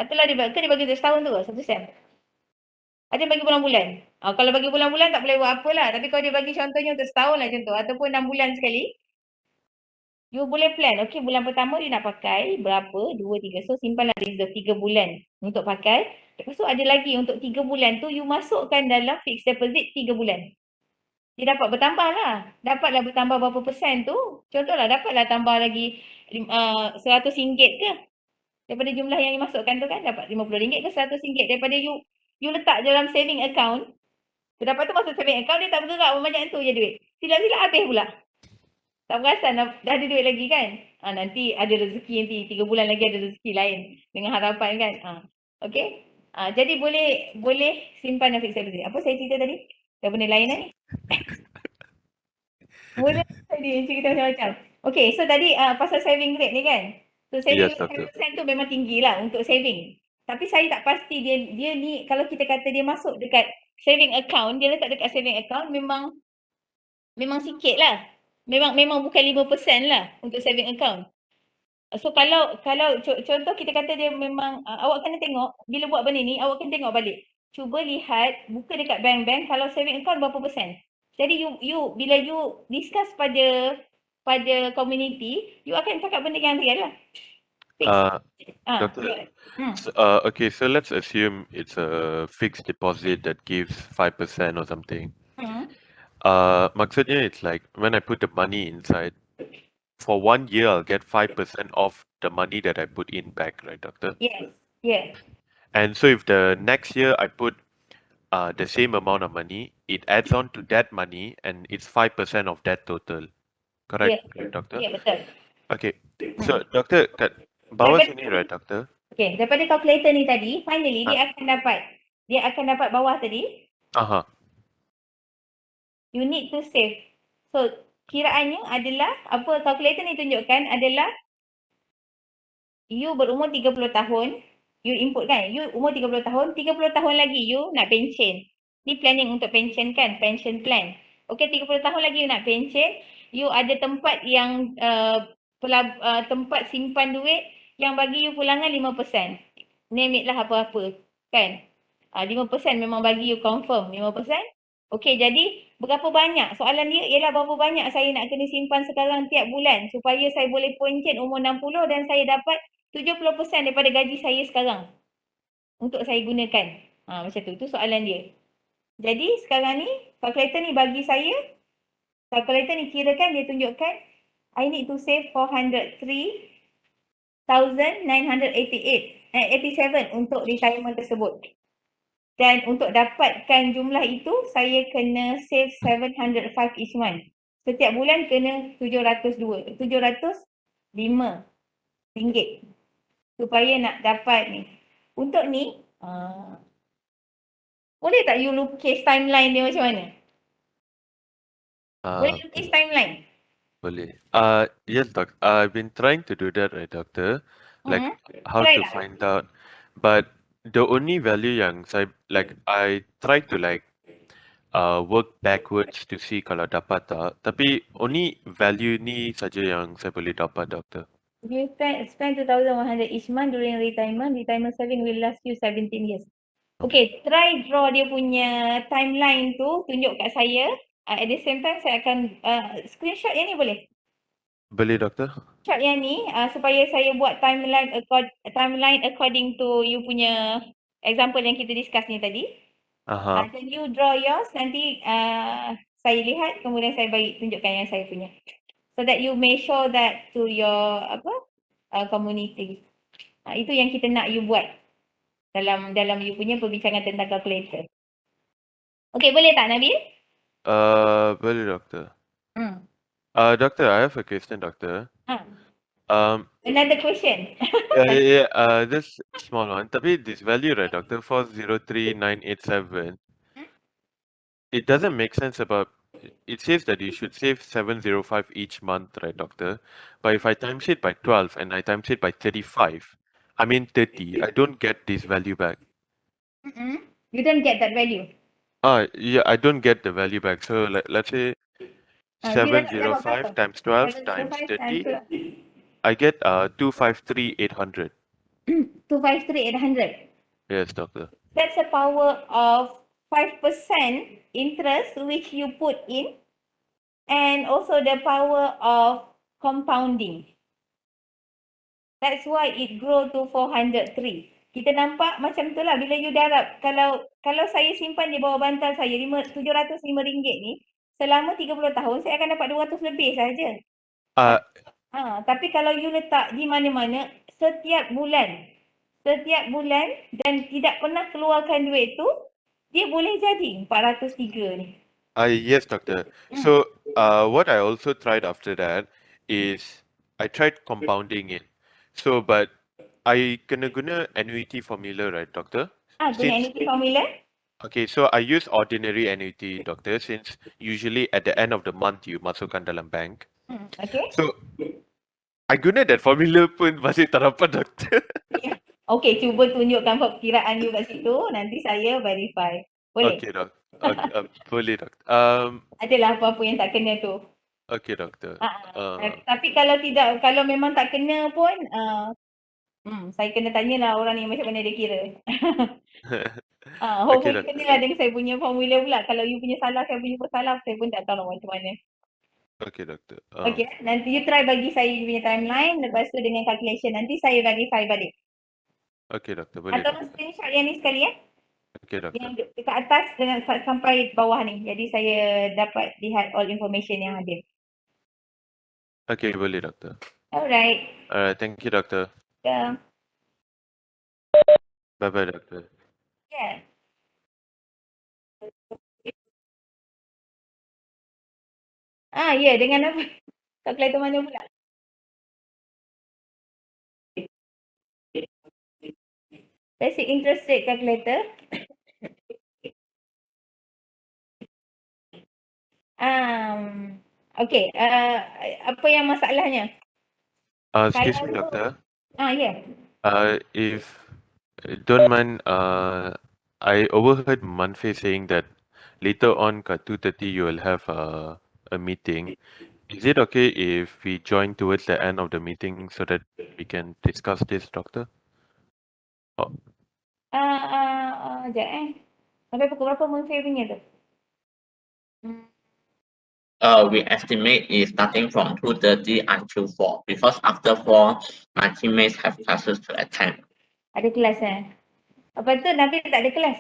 Katalah dia bagi untuk setahun tu ke 1 sem? Ada yang bagi bulan-bulan. Kalau bagi bulan-bulan tak boleh buat apa lah. Tapi kalau dia bagi contohnya untuk setahun lah contoh ataupun 6 bulan sekali, you boleh plan. Okay, bulan pertama you nak pakai berapa? 2, 3. So simpanlah reserve 3 bulan untuk pakai. Lepas tu ada lagi untuk 3 bulan tu you masukkan dalam fixed deposit 3 bulan. Dia dapat bertambah lah. Dapatlah bertambah berapa persen tu. Contohlah dapatlah tambah lagi RM100 ke. Daripada jumlah yang you masukkan tu kan dapat RM50 ke RM100 daripada you letak dalam saving account. Lepas tu masuk saving account dia tak bergerak pun banyak tu je duit. Silap-silap habis pula. Tak perasan dah ada duit lagi kan. Nanti ada rezeki nanti 3 bulan lagi ada rezeki lain dengan harapan kan. Okey. Jadi boleh simpan dan fixed deposit. Apa saya cerita tadi? Dah benda lain ni. Mula tadi yang cerita macam-macam. Okey, so tadi pasal saving rate ni kan. So saving Yes, rate doctor. 10% tu memang tinggi lah untuk saving. Tapi saya tak pasti dia ni kalau kita kata dia masuk dekat saving account, dia letak dekat saving account memang sikit lah. Memang bukan 5% lah untuk saving account. So kalau contoh kita kata dia memang awak kena tengok bila buat benda ni awak kena tengok balik. Cuba lihat buka dekat bank-bank kalau saving account berapa persen. Jadi you bila you discuss pada community, you akan cakap benda yang real lah. Fix. Doctor, Yeah. okay, so let's assume it's a fixed deposit that gives 5% or something. Maksudnya it's like when I put the money inside, for 1 year I'll get 5% off the money that I put in back, right, doctor? Yes. Yeah. And so if the next year I put the same amount of money, it adds on to that money and it's 5% of that total. Correct, right, doctor? Yeah, betul. Okay, so doctor, kat bawah Daripada- sini, right, doctor? Okay, daripada calculator ni tadi, finally dia akan dapat bawah tadi. You need to save. So, kiraannya adalah, apa calculator ni tunjukkan adalah you berumur 30 tahun, you input kan, you umur 30 tahun, 30 tahun lagi you nak pension. Ni planning untuk pension kan, pension plan. Okay, 30 tahun lagi you nak pension, you ada tempat yang tempat simpan duit yang bagi you pulangan 5%. Name it lah apa-apa kan. 5% memang bagi you confirm 5%. Okey, jadi berapa banyak? Soalan dia ialah berapa banyak saya nak kena simpan sekarang tiap bulan supaya saya boleh pension umur 60 dan saya dapat 70% daripada gaji saya sekarang untuk saya gunakan. Macam tu. Itu soalan dia. Jadi sekarang ni calculator ni bagi saya, calculator ni kirakan dia tunjukkan I need to save 403,987 untuk retirement tersebut. Dan untuk dapatkan jumlah itu, saya kena save 705 each month. Setiap bulan kena 705 ringgit. Supaya nak dapat ni. Untuk ni, boleh tak you lukis timeline dia macam mana? Boleh lukis timeline? Boleh. Yes, doc. I've been trying to do that, right, doctor? Like how Try to lah. find out, but the only value yang saya I try to work backwards to see kalau dapat tak. Tapi only value ni saja yang saya boleh dapat, doctor. You spend 2,100 each month during retirement. Retirement saving will last you 17 years. Okay, try draw dia punya timeline tu, tunjuk kat saya. At the same time, saya akan screenshot yang ni boleh? Boleh, doctor? Screenshot yang ni supaya saya buat timeline according to you punya example yang kita discuss ni tadi. Then you draw yours, nanti saya lihat, kemudian saya bagi tunjukkan yang saya punya. So that you may show that to your community. Itu yang kita nak you buat dalam you punya perbincangan tentang calculator. Okay, boleh tak Nabil? Boleh, doctor. Doctor, I have a question, doctor. Another question. This small one. Tapi this value, right, doctor, 403,987. It doesn't make sense about. It says that you should save 705 each month, right, doctor? But if I times it by 12 and I times it by 35, I mean 30, I don't get this value back. You don't get that value. Yeah, I don't get the value back. So let's say Bila 705 times 12 times 30, I get 253,800. 253,800. Yes, doctor. That's a power of 5% interest which you put in, and also the power of compounding. That's why it grow to 403. Kita nampak macam tu lah bila you darab. Kalau saya simpan di bawah bantal saya 705 ringgit ni, selama 30 tahun saya akan dapat 200 lebih saja. Tapi kalau you letak di mana-mana setiap bulan dan tidak pernah keluarkan duit tu, dia boleh jadi 403 ni. Yes, doctor. Hmm. So, what I also tried after that is I tried compounding it. So, but I kena guna annuity formula, right, doctor? Guna Since annuity formula. okay, so I use ordinary annuity, doctor, since usually at the end of the month you masukkan dalam bank. Okay. So, I guna that formula pun masih tak dapat, doctor. Okay, cuba tunjukkan perkiraan you kat situ. Nanti saya verify. Boleh? Okay, doc. Okay, boleh, doctor. Adalah apa-apa yang tak kena tu. Okay, doctor. Tapi kalau tidak, kalau memang tak kena pun, saya kena tanyalah orang ni macam mana dia kira. Okay, Hopefully doctor. kenalah dengan saya punya formula pula. Kalau you punya salah, saya punya pun salah, saya pun tak tahu macam mana. Okay, doctor. Okay, nanti you try bagi saya you punya timeline, lepas tu dengan calculation, nanti saya verify balik. Okay, doctor. Boleh, Atau doctor. screenshot yang ni sekali ya. Okay, doctor. Yang dekat atas dengan sampai bawah ni. Jadi saya dapat lihat all information yang ada. Okay, boleh, doctor. Alright. Alright, thank you, doctor. Yeah. Bye-bye, doctor. Yeah. Ya, dengan apa? Kalkulator mana pula? Basic interest rate calculator. Okay, apa yang masalahnya? Excuse me, Kalau- doctor. Ya. If don't mind, I overheard Manfei saying that later on at 2:30 you will have a meeting. Is it okay if we join towards the end of the meeting so that we can discuss this, doctor? Sekejap Sampai pukul berapa Munfir punya tu? We estimate is starting from 2:30 until 4 because after 4, my teammates have classes to attend. Ada kelas Lepas tu Nabil tak ada kelas?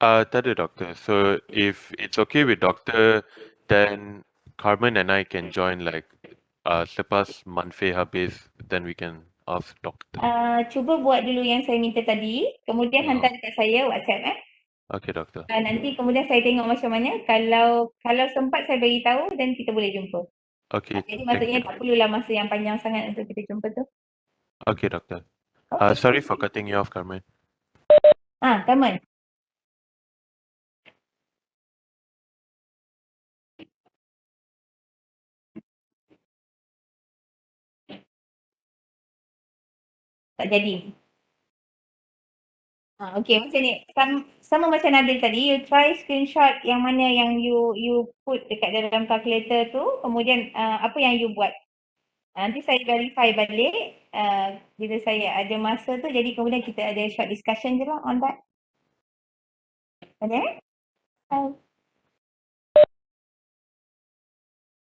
Tak ada, doctor. So if it's okay with doctor, then Carmen and I can join like selepas Manfei habis, then we can ask doctor. Cuba buat dulu yang saya minta tadi, kemudian hantar dekat saya WhatsApp Okay, doctor. nanti kemudian saya tengok macam mana. Kalau sempat saya bagi tahu dan kita boleh jumpa. Okay, Jadi thank maksudnya you. tak perlulah masa yang panjang sangat untuk kita jumpa tu. Okay, doctor. Okay. Sorry for cutting you off, Carmen. Carmen. Tak jadi. Okay, macam ni. Sama macam Nabil tadi, you try screenshot yang mana yang you put dekat dalam calculator tu, kemudian apa yang you buat. Nanti saya verify balik bila saya ada masa tu, jadi kemudian kita ada short discussion je lah on that. Okay?